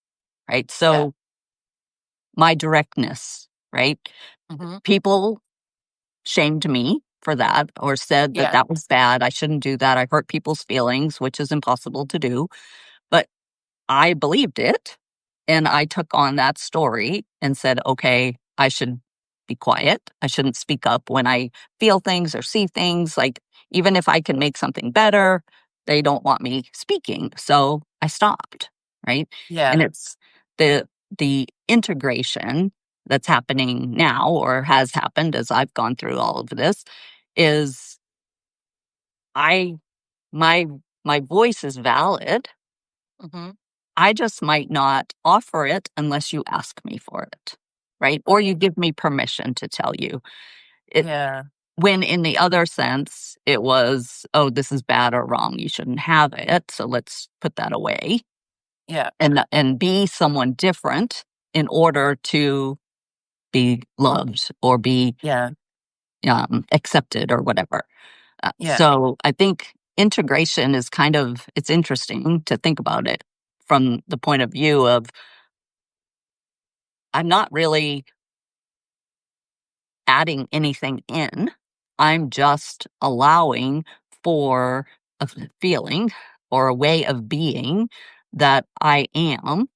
right? Yeah. So my directness, right? Hmm. People shamed me for that or said that Yeah. that was bad. I shouldn't do that. I hurt people's feelings, which is impossible to do. But I believed it, and I took on that story and said, "Okay, I should be quiet. I shouldn't speak up when I feel things or see things. Like, even if I can make something better, they don't want me speaking." So I stopped, right? Yeah. And it's the integration that's happening now or has happened as I've gone through all of this is I my my voice is valid. Hmm. I just might not offer it unless you ask me for it, right? Or you Right. give me permission to tell you. It Yeah. when in the other sense it was, "Oh, this is bad or wrong. You shouldn't have it. So let's put that away Yeah. and be someone different in order to be loved or be Yeah. accepted or whatever." Yeah. So I think integration is it's interesting to think about it from the point of view of I'm not really adding anything in. I'm just allowing for feeling or a way of being that I am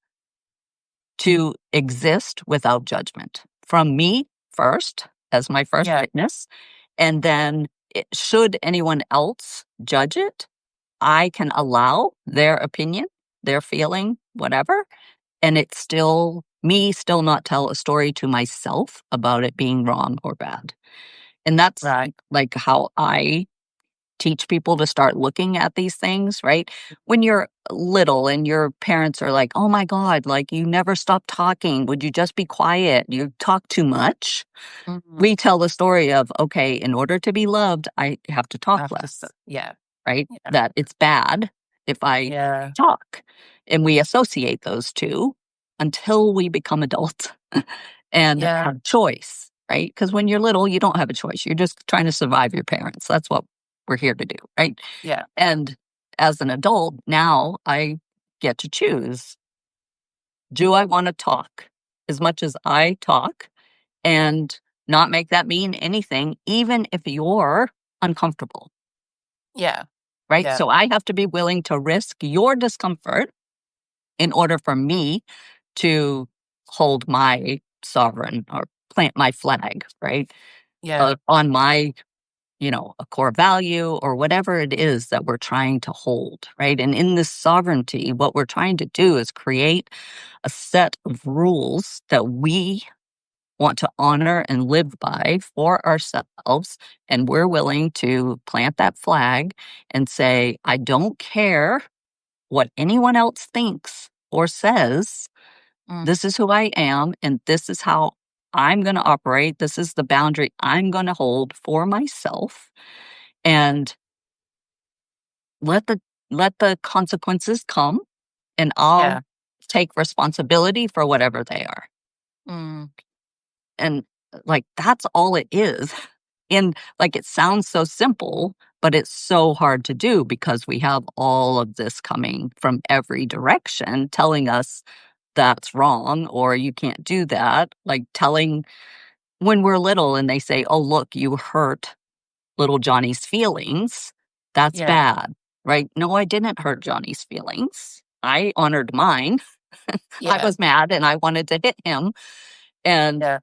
to exist without judgment from me first as my first Yeah. witness. And then should anyone else judge it, I can allow their opinion, their feeling, whatever, and it's still me still not tell a story to myself about it being wrong or bad. And that's Right. like how I teach people to start looking at these things, right? When you're little and your parents are like, "Oh my God, like you never stop talking. Would you just be quiet? You talk too much." Mhm. We tell the story of, okay, in order to be loved, I have to talk After, less, yeah, right? yeah, That it's bad if I yeah, talk. And we associate those two until we become adults and yeah, have choice, right? Because when you're little, you don't have a choice. You're just trying to survive your parents. That's what we're here to do, right? yeah, And as an adult, now I get to choose, do I want to talk as much as I talk and not make that mean anything, even if you're uncomfortable, yeah, right? yeah, So I have to be willing to risk your discomfort in order for me to hold my sovereign or plant my flag, right? yeah, On my, a core value or whatever it is that we're trying to hold, right? And in this sovereignty, what we're trying to do is create a set of rules that we want to honor and live by for ourselves. And we're willing to plant that flag and say, I don't care what anyone else thinks or says. mm, This is who I am, and this is how I'm going to operate. This is the boundary I'm going to hold for myself. And let the let the consequences come, and I'll yeah, take responsibility for whatever they are. mm, And like that's all it is. And like it sounds so simple, but it's so hard to do because we have all of this coming from every direction telling us that's wrong or you can't do that. Like telling when we're little and they say, "Oh, look, you hurt little Johnny's feelings." That's yeah, bad, right? No, I didn't hurt Johnny's feelings. I honored mine. I yeah, was mad and I wanted to hit him. And yeah,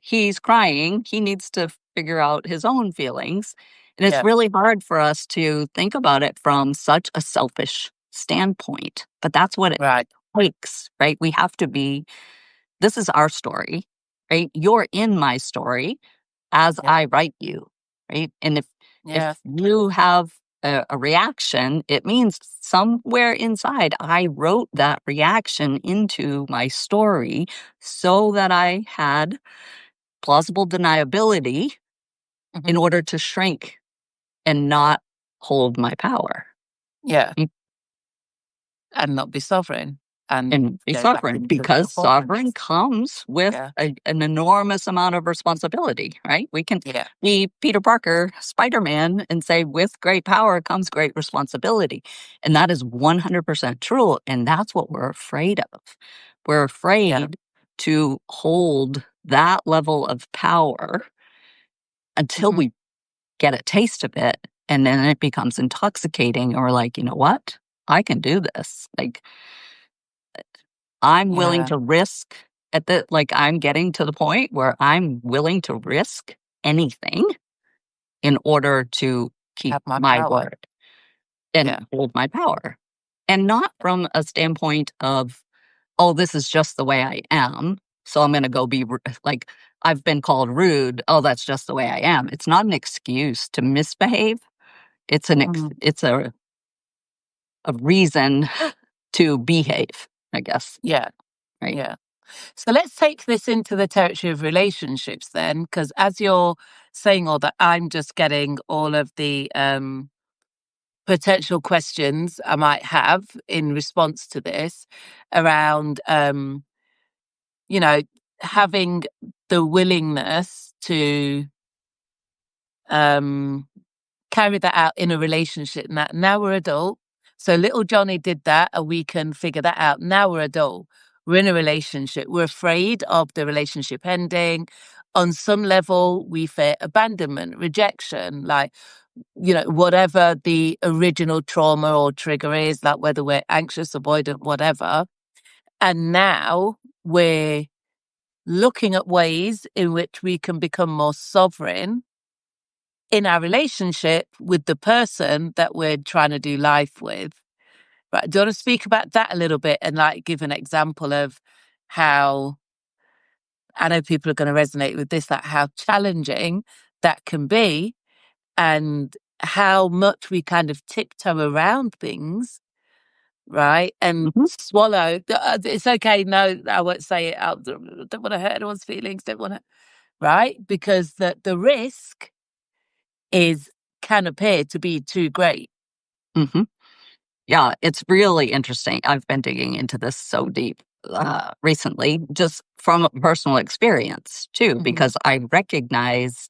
he's crying. He needs to figure out his own feelings. And it's yeah, really hard for us to think about it from such a selfish standpoint. But that's what it right, takes, right? We have to be, this is our story, right? You're in my story as yeah, I write you, right? And if yeah, you have a reaction, it means somewhere inside I wrote that reaction into my story so that I had plausible deniability in mhm, order to shrink and not hold my power yeah, and not be sovereign and and be go back sovereign into because sovereign performance. comes with Yeah, an enormous amount of responsibility, right? We can yeah, be Peter Parker, Spider Man, and say, with great power comes great responsibility. And that is 100% true. And that's what we're afraid of. We're yeah, afraid to hold that level of power until mhm, we get a taste of it. And then it becomes intoxicating. And we're like, you know what? I can do this. Like, I'm willing yeah, to risk I'm getting to the point where I'm willing to risk anything in order to keep have my my power. word and Yeah, hold my power. And not from a standpoint of, oh, this is just the way I am. So I'm going to go like, I've been called rude. Oh, that's just the way I am. It's not an excuse to misbehave. mm, It's a reason to behave, I guess. yeah, Right. yeah. So let's take this into the territory of relationships then, because as you're saying all that, I'm just getting all of the potential questions I might have in response to this around, you know, having the willingness to um, carry that out in a relationship. Now we're adult. So little Johnny did that and we can figure that out. Now we're adult. We're in a relationship. We're afraid of the relationship ending. On some level, we fear abandonment, rejection, like, whatever the original trauma or trigger is, like whether we're anxious, avoidant, whatever. And now we're looking at ways in which we can become more sovereign in our relationship with the person that we're trying to do life with. Right. Do you want to speak about that a little bit and like give an example of how I know people are going to resonate with this, like how challenging that can be and how much we kind of tiptoe around things, right? And Mhm. swallow. It's okay. No, I won't say it out. Don't want to hurt anyone's feelings. Don't want to, right? Because the risk can appear to be too great. Mhm. Yeah, it's really interesting. I've been digging into this so deep recently, just from a personal experience too, Hmm. because I recognize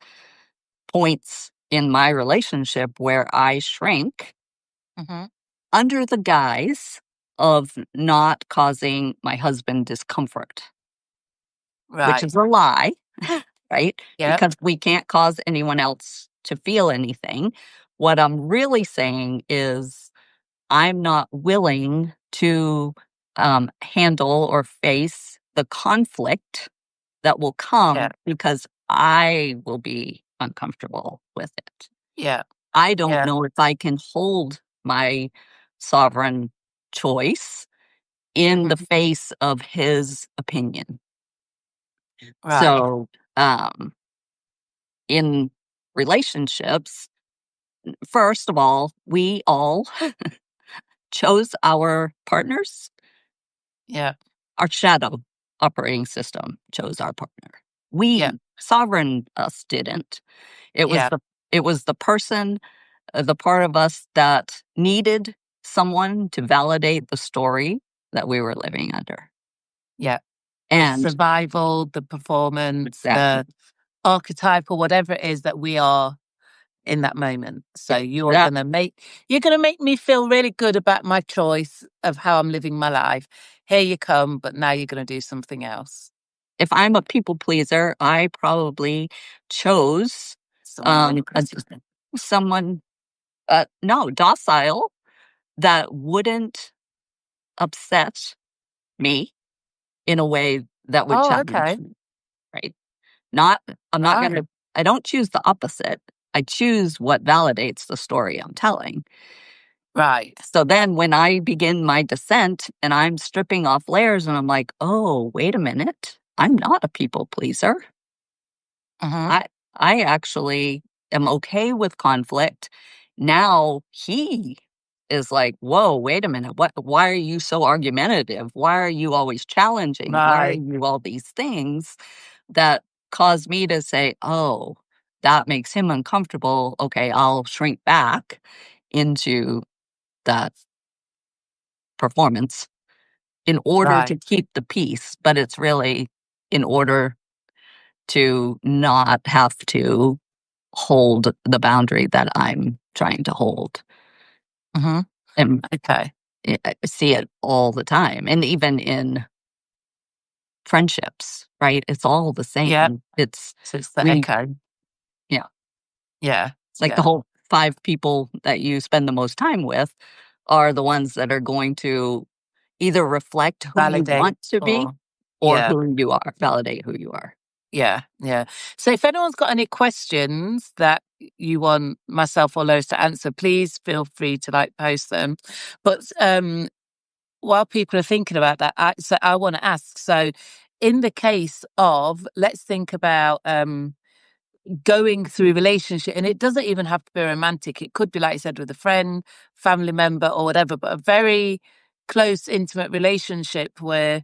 points in my relationship where I shrank Hmm. under the guise of not causing my husband discomfort, which Right. is a lie, right? Yep. Because we can't cause anyone else to feel anything. What I'm really saying is, I'm not willing to handle or face the conflict that will Yeah. come because I will be uncomfortable with it. Yeah. I don't Yeah. know if I can hold my sovereign choice in the Hmm. face of his opinion. Right. So, in relationships, first of all, we all chose our partners. Yeah. Our shadow operating system chose our partner. Yeah. Sovereign us didn't. It was Yeah. the person, the part of us that needed someone to validate the story that we were living under. Yeah. The And survival, the performance, exactly. the archetype or whatever it is that we are in that moment. So Yeah. That you're gonna make me feel really good about my choice of how I'm living my life. Here you come, but now you're gonna do something else. if I'm a people pleaser, I probably chose Someone really a, consistent. someone no, docile, that wouldn't upset me in a way that would Oh, challenge okay. me, right? Not I'm not Right. gonna I don't choose the opposite. I choose what validates the story I'm telling. Right. So then when I begin my descent and I'm stripping off layers and I'm like, "Oh, wait a minute. I'm not a people pleaser. Mm-hmm. I I actually am okay with conflict." Now he is like, "Whoa, wait a minute. Why are you so argumentative? Why are you always challenging? Why are Right. you all these things?" That caused me to say, "Oh, that makes him uncomfortable. Okay, I'll shrink back into that performance in order to Right. keep the peace." But it's really in order to not have to hold the boundary that I'm trying to hold. Mm-hmm. And Okay. I see it all the time. And even in friendships, right? It's all the Yeah. same. It's So it's the we, echo. yeah. Yeah. It's like the Yeah. whole 5 people that you spend the most time with are the ones that are going to either reflect who you Validate want to be or or yeah. who you are, validate who you are. Yeah, yeah. So if anyone's got any questions that you want myself or Lois to answer, please feel free to like post them. But while people are thinking about that, I want to ask. So in the case of, let's think about going through relationship, and it doesn't even have to be romantic. It could be, like you said, with a friend, family member, or whatever. But a very close, intimate relationship where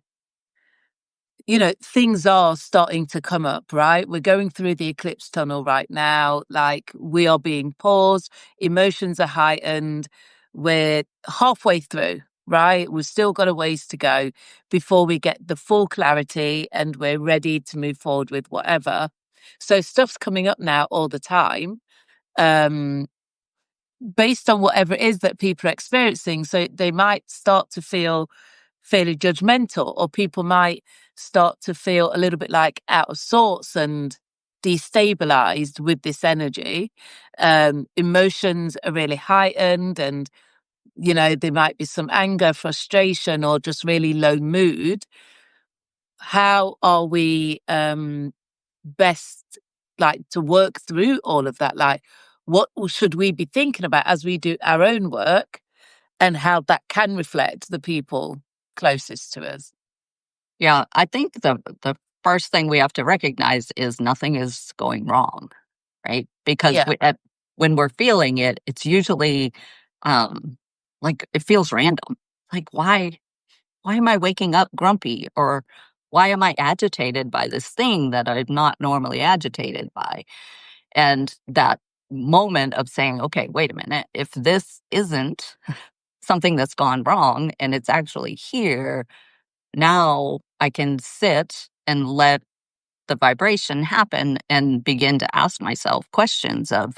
things are starting to come up, right? We're going through the eclipse tunnel right now. Like we are being paused, emotions are heightened. We're halfway through, right? We've still got a ways to go before we get the full clarity and we're ready to move forward with whatever. So stuff's coming up now all the time. Um, Based on whatever it is that people are experiencing. So they might start to feel fairly judgmental, or people might start to feel a little bit like out of sorts and destabilized with this energy. Emotions are really heightened, and there might be some anger, frustration, or just really low mood. How are we best like to work through all of that? Like, what should we be thinking about as we do our own work, and how that can reflect the people closest to us. Yeah, I think the first thing we have to recognize is nothing is going wrong, right? Because Yeah, when we're feeling it, it's usually um like it feels random. Like why am I waking up grumpy, or why am I agitated by this thing that I'm not normally agitated by? And that moment of saying, okay, wait a minute, if this isn't something that's gone wrong and it's actually here, now I can sit and let the vibration happen and begin to ask myself questions of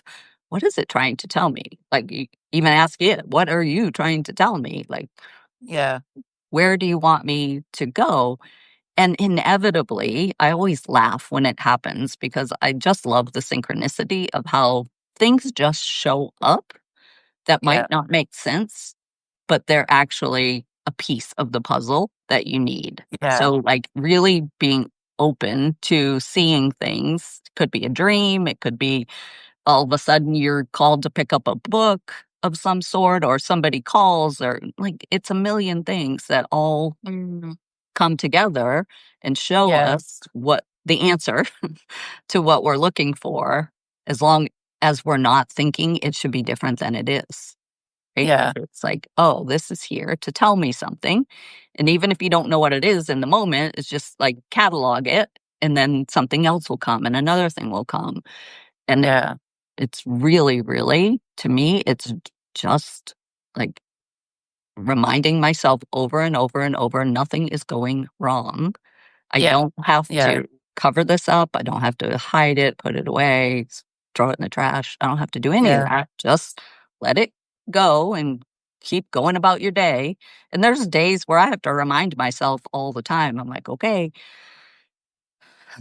what is it trying to tell me? Like, even ask it, what are you trying to tell me? Like, yeah, where do you want me to go? And inevitably, I always laugh when it happens because I just love the synchronicity of how things just show up that yeah, might not make sense, but they're actually a piece of the puzzle that you need. yeah, So, like, really being open to seeing things. Could be a dream, it could be all of a sudden you're called to pick up a book of some sort, or somebody calls, or like it's a million things that all mm, come together and show yeah, us what the answer to what we're looking for, as long as we're not thinking it should be different than it is. Right? Like yeah, it's like, oh, this is here to tell me something. And even if you don't know what it is in the moment, it's just like catalog it, and then something else will come and another thing will come. And yeah, it's really, really, to me, it's just like reminding myself over and over and over, nothing is going wrong. I yeah, don't have yeah, to cover this up. I don't have to hide it, put it away, throw it in the trash. I don't have to do any of yeah, that. Just let it go and keep going about your day. And there's days where I have to remind myself all the time. I'm like, okay,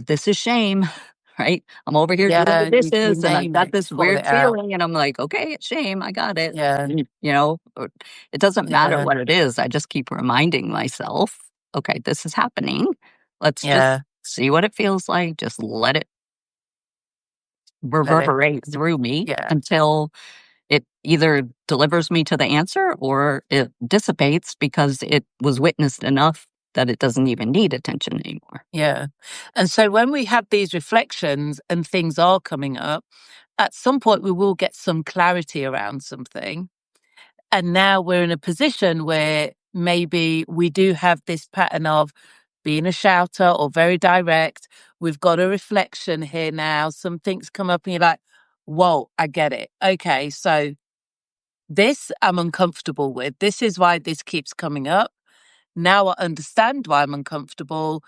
this is shame, right? I'm over here doing the yeah. You dishes and I've name got it, this call it weird out. feeling. And I'm like, okay, it's shame. I got it. Yeah, Or it doesn't matter yeah, what it is. I just keep reminding myself, okay, this is happening. Let's just yeah. see what it feels like. Just let it Let it, reverberate through me yeah, until it either delivers me to the answer or it dissipates because it was witnessed enough that it doesn't even need attention anymore. yeah. And so when we have these reflections and things are coming up, at some point we will get some clarity around something. And now we're in a position where maybe we do have this pattern of being a shouter or very direct. We've got a reflection here now. Some things come up and you're like, whoa, I get it. Okay, so this I'm uncomfortable with. This is why this keeps coming up. Now I understand why I'm uncomfortable.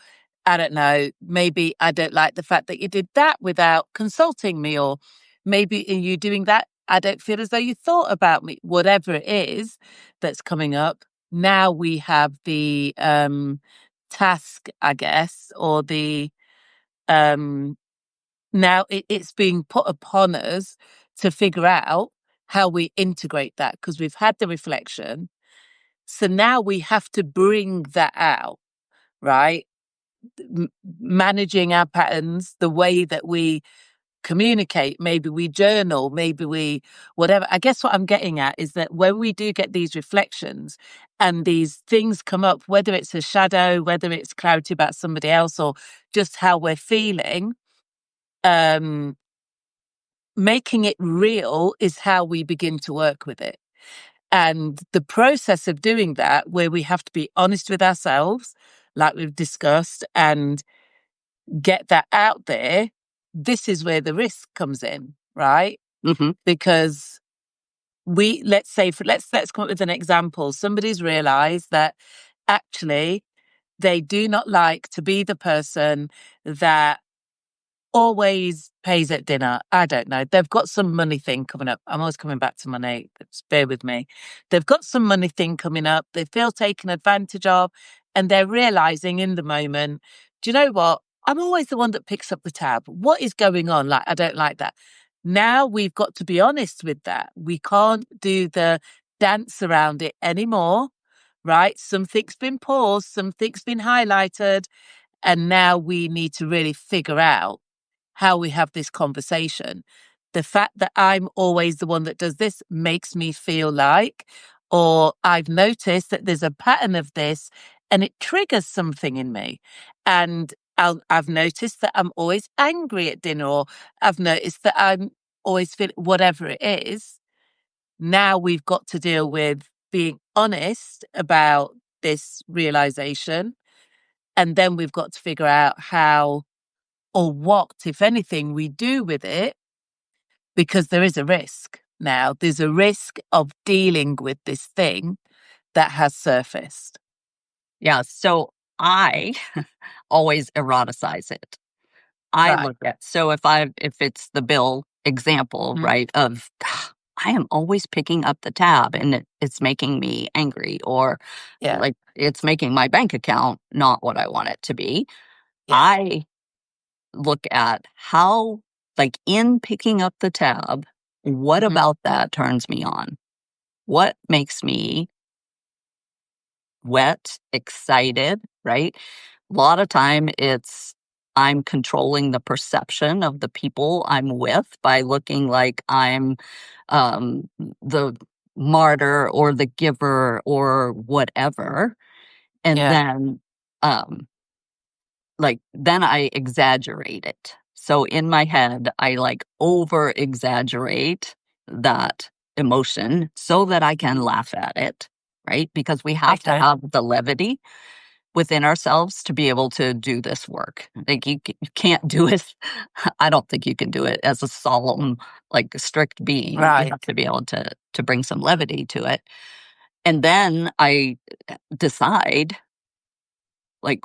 I don't know. Maybe I don't like the fact that you did that without consulting me, or maybe in you doing that, I don't feel as though you thought about me. Whatever it is that's coming up, now we have the task, I guess, or the um, now it's being put upon us to figure out how we integrate that, because we've had the reflection. So now we have to bring that out, right? Managing our patterns, the way that we communicate, maybe we journal, maybe we, whatever. I guess what I'm getting at is that when we do get these reflections and these things come up, whether it's a shadow, whether it's clarity about somebody else, or just how we're feeling, um, making it real is how we begin to work with it. And the process of doing that, where we have to be honest with ourselves, like we've discussed, and get that out there, this is where the risk comes in, right? Hmm. Because let's say, let's come up with an example. Somebody's realized that actually they do not like to be the person that always pays at dinner. I don't know. They've got some money thing coming up. I'm always coming back to money. Just bear with me. They've got some money thing coming up. They feel taken advantage of, and they're realizing in the moment, do you know what? I'm always the one that picks up the tab. What is going on? Like, I don't like that. Now we've got to be honest with that. We can't do the dance around it anymore, right? Something's been paused, something's been highlighted, and now we need to really figure out how we have this conversation. the fact that I'm always the one that does this makes me feel like, or I've noticed that there's a pattern of this and it triggers something in me. And I've noticed that I'm always angry at dinner, or I've noticed that I'm always feeling whatever it is. Now we've got to deal with being honest about this realization. And then we've got to figure out how or what, if anything, we do with it, because there is a risk now. There's a risk of dealing with this thing that has surfaced. Yeah. So I always eroticize it. I Right. look at, so if it's the bill example, Mhm. right, of I am always picking up the tab and it's making me angry, or Yeah. like it's making my bank account not what I want it to be. Yeah. I look at how, like, in picking up the tab, what Mhm. about that turns me on? What makes me wet, excited, right? A lot of time it's I'm controlling the perception of the people I'm with by looking like I'm the martyr or the giver or whatever. And Yeah. then um then I exaggerate it. So in my head, I like over exaggerate that emotion so that I can laugh at it, right? Because we have to Okay. have the levity within ourselves to be able to do this work. Like you can't do it. I don't think you can do it as a solemn, like strict being. You Right. have to be able to bring some levity to it. And then I decide, like,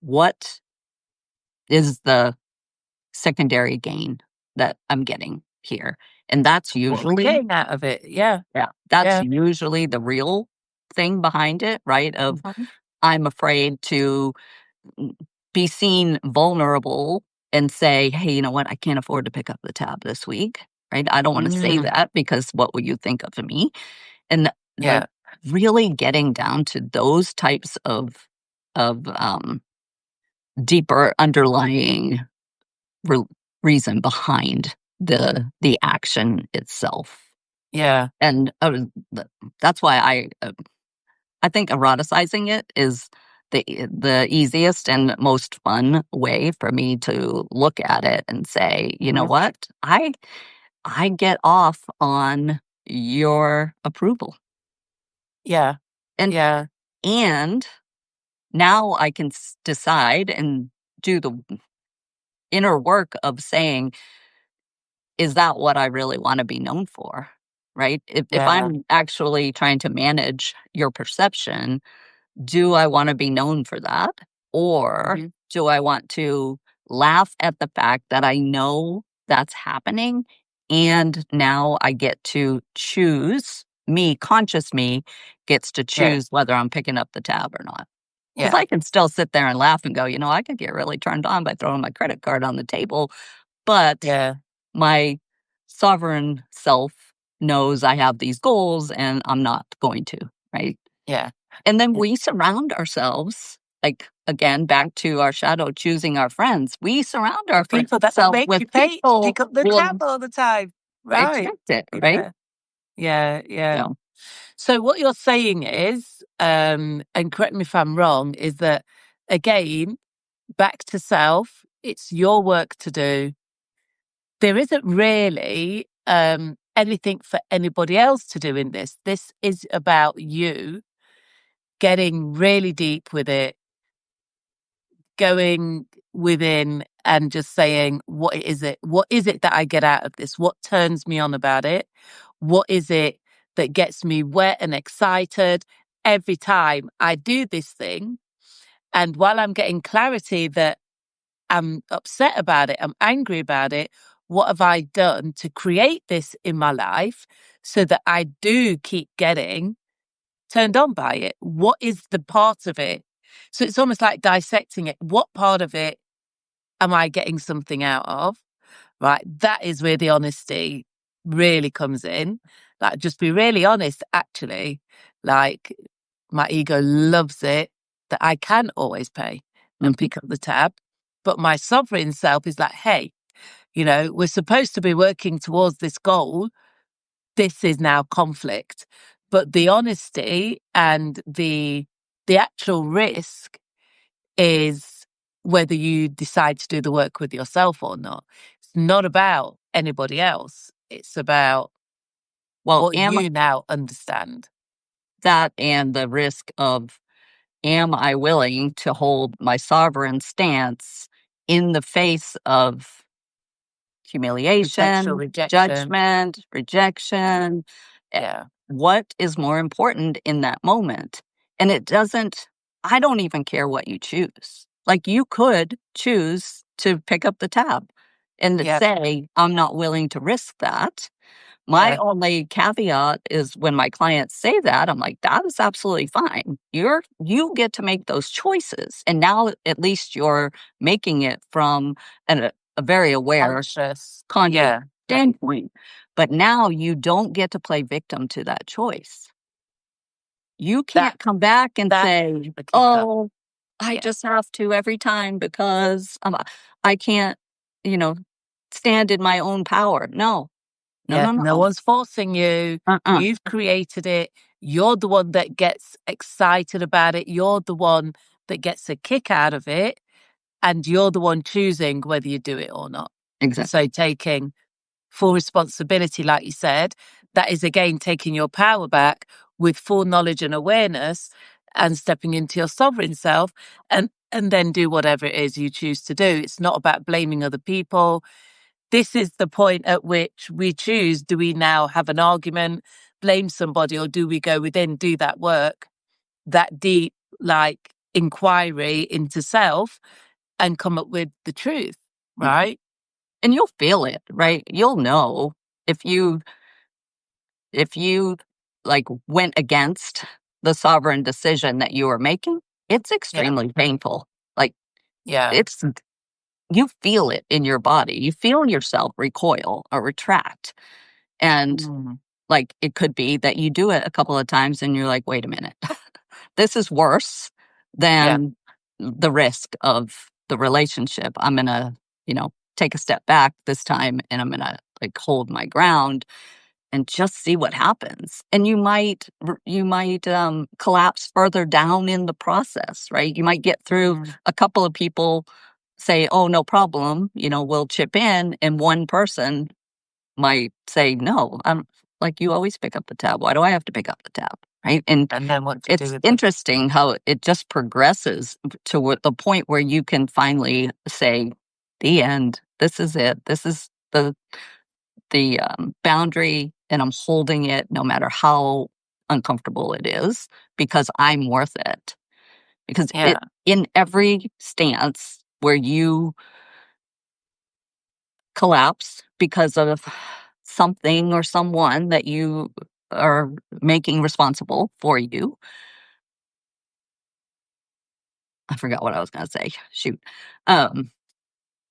what is the secondary gain that I'm getting here? And that's What we're usually, getting out of it. Yeah. yeah, that's Yeah. usually the real thing behind it, right? Of Mhm. I'm afraid to be seen vulnerable and say, "Hey, you know what? I can't afford to pick up the tab this week." Right? I don't want to say Mm. that because what will you think of me? And like Yeah. really getting down to those types of deeper underlying re- reason behind the action itself. Yeah. And that's why I think eroticizing it is the easiest and most fun way for me to look at it and say, you know Mhm. what? I get off on your approval. Yeah. And Yeah. and now I can decide and do the inner work of saying, is that what I really want to be known for? Right? If Yeah. I'm actually trying to manage your perception, do I want to be known for that? Or Mhm. do I want to laugh at the fact that I know that's happening? And now I get to choose, me, conscious me, gets to Yeah. choose whether I'm picking up the tab or not. Because Yeah. I can still sit there and laugh and go, I could get really turned on by throwing my credit card on the table. But Yeah. my sovereign self knows I have these goals and I'm not going to, right? Yeah. And then Yeah. we surround ourselves, like, again, back to our shadow choosing our friends. We surround The people that will ourselves make with you pay, people pick up the who tab will all the time. Right. expect it, right? Yeah. Yeah. Yeah. So, So what you're saying is, and correct me if I'm wrong, is that again, back to self, it's your work to do. There isn't really anything for anybody else to do in this. This is about you getting really deep with it, going within and just saying, what is it? What is it that I get out of this? What turns me on about it? What is it that gets me wet and excited every time I do this thing? And while I'm getting clarity that I'm upset about it, I'm angry about it, what have I done to create this in my life so that I do keep getting turned on by it? What is the part of it? So it's almost like dissecting it. What part of it am I getting something out of? Right. That is where the honesty really comes in. Like, just be really honest, actually. Like, my ego loves it that I can always pay and mhm, pick up the tab. But my sovereign self is like, hey, We're supposed to be working towards this goal. This is now conflict. But the honesty and the actual risk is whether you decide to do the work with yourself or not. It's not about anybody else. It's about Well, what you now understand. that and the risk of, am I willing to hold my sovereign stance in the face of Potential humiliation, rejection. judgment, rejection? Eh, Yeah. What is more important in that moment? And I don't even care what you choose. Like, you could choose to pick up the tab and to Yeah. say, I'm not willing to risk that. My Yeah. only caveat is when my clients say that, I'm like, that is absolutely fine. You get to make those choices. And now at least you're making it from a very aware, Conscious. conscious Yeah. standpoint. But now you don't get to play victim to that choice. You That can't come back and that's say, the kicker. oh, I Yeah. just have to every time because I can't, you know, stand in my own power. No, no, Yeah. no, No no. one's forcing you. Uh-uh. You've created it. You're the one that gets excited about it. You're the one that gets a kick out of it. And you're the one choosing whether you do it or not. Exactly. So taking full responsibility, like you said, that is again taking your power back with full knowledge and awareness and stepping into your sovereign self and then do whatever it is you choose to do. It's not about blaming other people. This is the point at which we choose, do we now have an argument, blame somebody, or do we go within, do that work, that deep like inquiry into self and come up with the truth, Mhm. right? And you'll feel it, right? You'll know if you like went against the sovereign decision that you were making, it's Yeah. extremely painful. Like, Yeah. it's you feel it in your body. You feel yourself recoil or retract. And Mm. like, it could be that you do it a couple of times and you're like, wait a minute, this is worse Yeah. than the risk of the relationship. I'm going to, take a step back this time and I'm going to like hold my ground and just see what happens. And you might collapse further down in the process, right? You might get through Mm. a couple of people say, "Oh, no problem, we'll chip in," and one person might say, "No, I'm like, you always pick up the tab. Why do I have to pick up the tab?" Right? And And then what to do it's with it. interesting how it just progresses to the point where you can finally say, "The end. This is it. This is the boundary, and I'm holding it no matter how uncomfortable it is because I'm worth it." Because Yeah. in every stance where you collapse because of something or someone that you are making responsible for you, I forgot what I was going to say. Shoot. Um,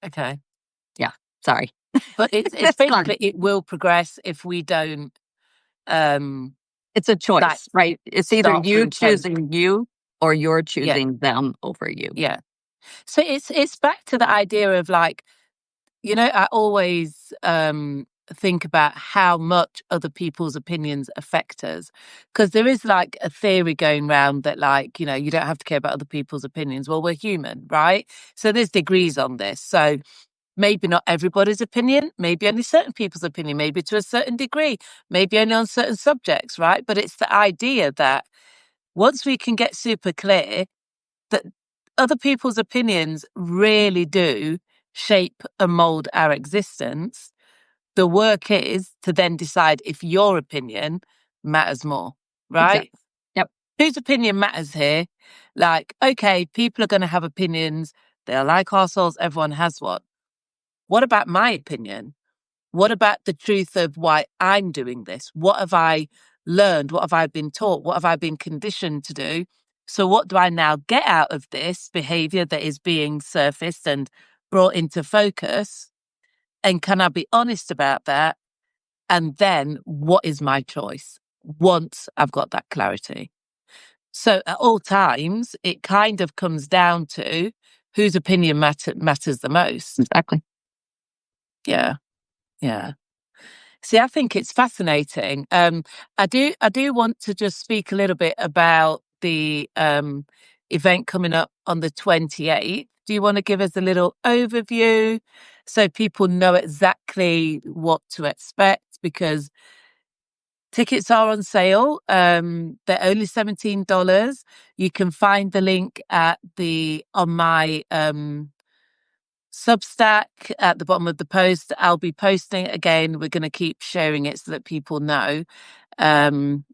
Okay. yeah, sorry. But it's It's fun. basically it will progress if we don't um It's a like choice, right? It's either start you from 10. choosing you or you're Yeah. choosing them over you. Yeah. So it's back to the idea of like, I always think about how much other people's opinions affect us. Because there is like a theory going around that like, you don't have to care about other people's opinions. Well, we're human, right? So there's degrees on this. So maybe not everybody's opinion, maybe only certain people's opinion, maybe to a certain degree, maybe only on certain subjects, right? But it's the idea that once we can get super clear that other people's opinions really do shape and mold our existence, the work is to then decide if your opinion matters more, right? Exactly. Yep. Whose opinion matters here? Like, okay, people are going to have opinions. They're like ourselves. Everyone has one. What about my opinion? What about the truth of why I'm doing this? What have I learned? What have I been taught? What have I been conditioned to do? So, what do I now get out of this behavior that is being surfaced and brought into focus? And can I be honest about that? And then, what is my choice once I've got that clarity? So, at all times, it kind of comes down to whose opinion matters the most. Exactly. Yeah. Yeah. See, I think it's fascinating. I do want to just speak a little bit about the event coming up on the 28th. Do you want to give us a little overview so people know exactly what to expect? Because tickets are on sale. They're only $17. You can find the link on my Substack at the bottom of the post. I'll be posting it again. We're going to keep sharing it so that people know. And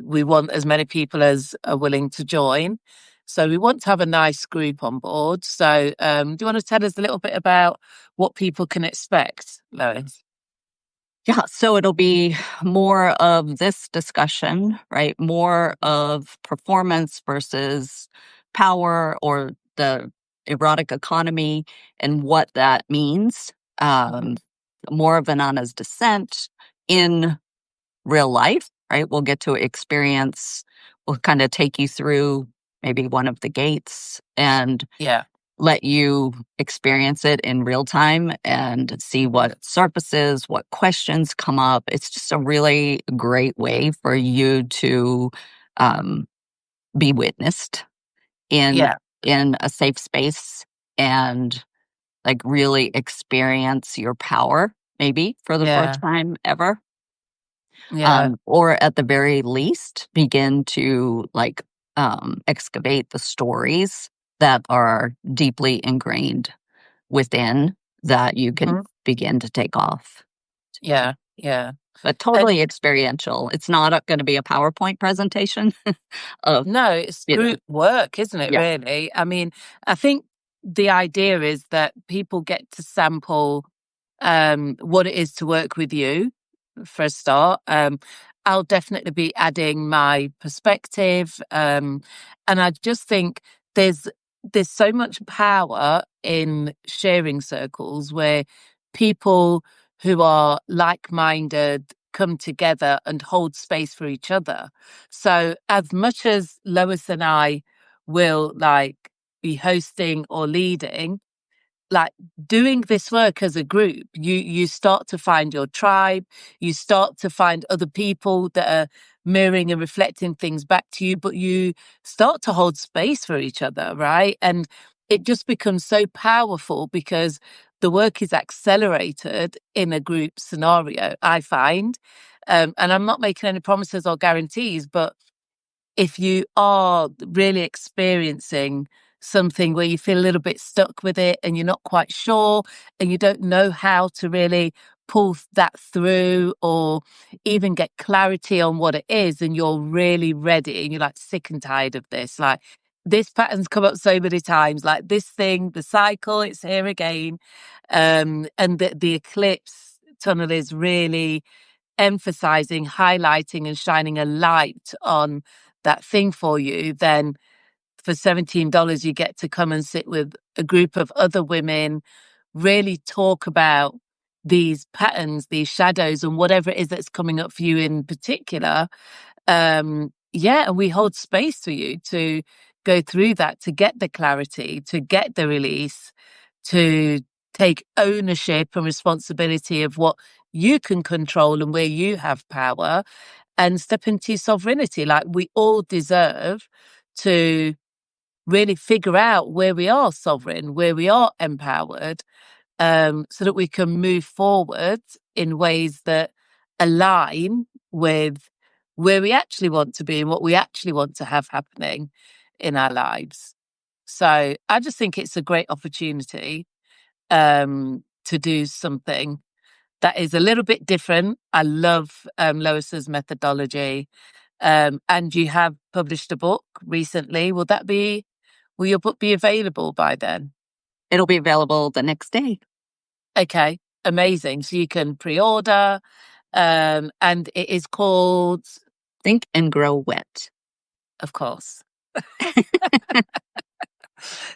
we want as many people as are willing to join. So we want to have a nice group on board. So do you want to tell us a little bit about what people can expect, Lois? Yeah, so it'll be more of this discussion, right? More of performance versus power, or the erotic economy and what that means. Um, More of Innana's descent in real life, right? We'll get to experience, we'll kind of take you through maybe one of the gates and Yeah. let you experience it in real time and see what surfaces, what questions come up. It's just a really great way for you to um, be witnessed in Yeah. in a safe space, and like really experience your power, maybe for the first Yeah. time ever. Yeah. Or at the very least, begin to excavate the stories that are deeply ingrained within, that you can Mhm. begin to take off. Yeah. Yeah. But And totally experiential. It's not going to be a PowerPoint presentation of, no, it's you know, group work, isn't it, yeah, really? I mean, I think the idea is that people get to sample what it is to work with you for a start. I'll definitely be adding my perspective. And I just think there's there's so much power in sharing circles where people who are like-minded come together and hold space for each other. So as much as Lois and I will be hosting or leading, like doing this work as a group, you start to find your tribe, you start to find other people that are mirroring and reflecting things back to you, but you start to hold space for each other, right? And it just becomes so powerful because the work is accelerated in a group scenario, I find. And I'm not making any promises or guarantees, but if you are really experiencing something where you feel a little bit stuck with it and you're not quite sure and you don't know how to really pull that through or even get clarity on what it is, and you're really ready and you're like sick and tired of this, like this pattern's come up so many times, like this thing, the cycle, it's here again. And the eclipse tunnel is really emphasizing, highlighting, and shining a light on that thing for you. Then for $17, you get to come and sit with a group of other women, really talk about these patterns, these shadows, and whatever it is that's coming up for you in particular. Yeah, and we hold space for you to go through that, to get the clarity, to get the release, to take ownership and responsibility of what you can control and where you have power, and step into sovereignty. Like we all deserve to really figure out where we are sovereign, where we are empowered, so that we can move forward in ways that align with where we actually want to be and what we actually want to have happening in our lives. So I just think it's a great opportunity to do something that is a little bit different. I love Lois's methodology. And you have published a book recently. Will your book be available by then? it'll be available the next day. Okay, amazing. So you can pre-order. And it is called, Think and Grow Wet. of course.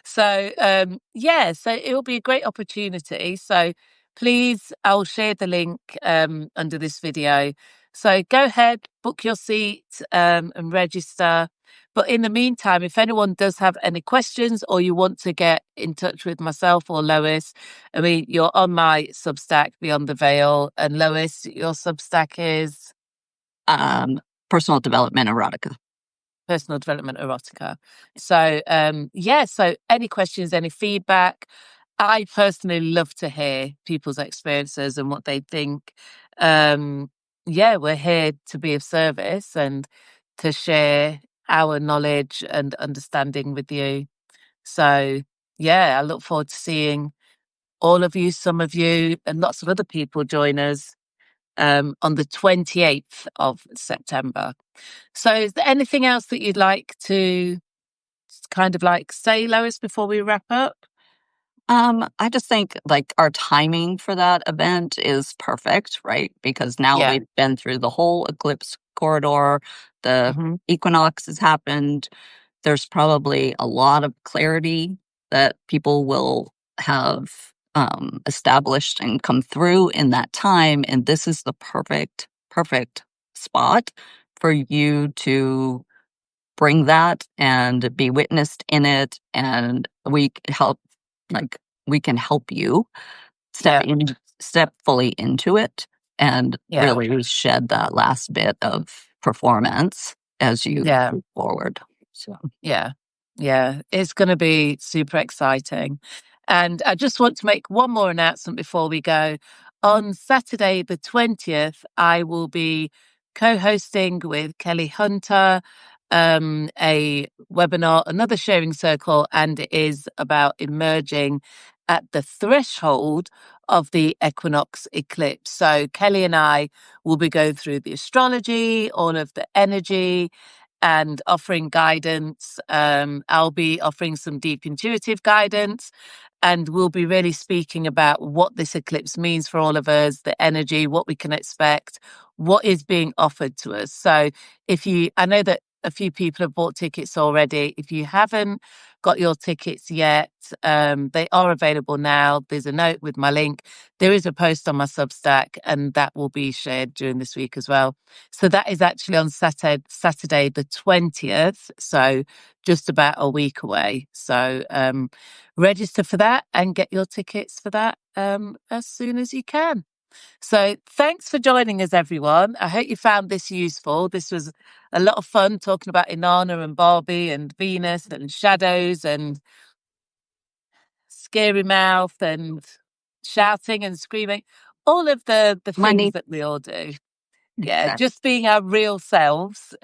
So yeah, so it will be a great opportunity. So please, I'll share the link under this video. So go ahead, book your seat and register. But in the meantime, if anyone does have any questions or you want to get in touch with myself or Lois, I mean, you're on my Substack, Beyond the Veil. And Lois, your Substack is Um, Personal development erotica. Personal Development Erotica. So, so any questions, any feedback? I personally love to hear people's experiences and what they think. We're here to be of service and to share our knowledge and understanding with you. So, I look forward to seeing all of you, some of you, and lots of other people join us on the 28th of September. So, is there anything else that you'd like to kind of like say, Lois, before we wrap up? I just think like our timing for that event is perfect, right? Because now Yeah. we've been through the whole eclipse corridor, the Hmm. equinox has happened. There's probably a lot of clarity that people will have established and come through in that time. And this is the perfect spot for you to bring that and be witnessed in it. And like, we can help you Yeah. step fully into it and Yeah. really shed that last bit of performance as you Yeah. move forward. So. Yeah. Yeah. It's going to be super exciting. And I just want to make one more announcement before we go. On Saturday, the 20th, I will be co hosting with Kelly Hunter a webinar, another sharing circle, and it is about emerging at the threshold of the equinox eclipse. So, Kelly and I will be going through the astrology, all of the energy, and offering guidance. I'll be offering some deep intuitive guidance, and we'll be really speaking about what this eclipse means for all of us, the energy, what we can expect, what is being offered to us. So I know that a few people have bought tickets already. If you haven't got your tickets yet, they are available now. There's a note with my link. There is a post on my Substack, and that will be shared during this week as well. So that is actually on Saturday the 20th. So just about a week away. So register for that and get your tickets for that as soon as you can. So thanks for joining us, everyone. I hope you found this useful. This was a lot of fun talking about Innana and Barbie and Venus and shadows and scary mouth and shouting and screaming, all of the things Money. that we all do. Yeah, Exactly. just being our real selves,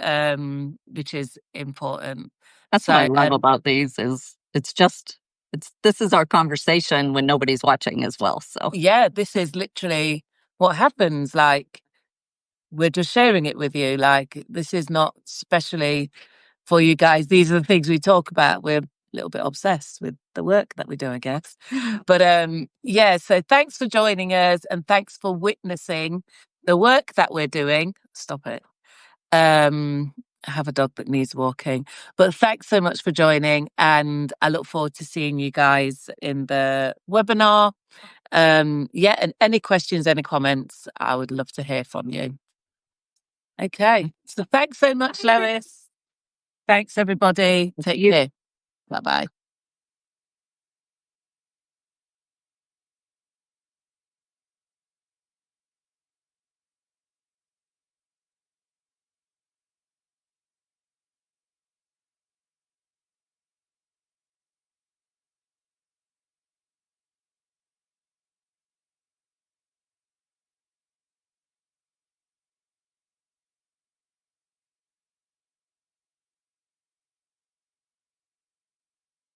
which is important. That's what I So, love about these is this is our conversation when nobody's watching as well. So this is literally what happens. Like, we're just sharing it with you. Like, this is not specially for you guys. These are the things we talk about. We're a little bit obsessed with the work that we do, I guess. But so thanks for joining us and thanks for witnessing the work that we're doing. Stop it. I have a dog that needs walking. But thanks so much for joining, and I look forward to seeing you guys in the webinar. And any questions, any comments, I would love to hear from you. Okay. So thanks so much, Lois. Thanks, everybody. Take care. Bye-bye.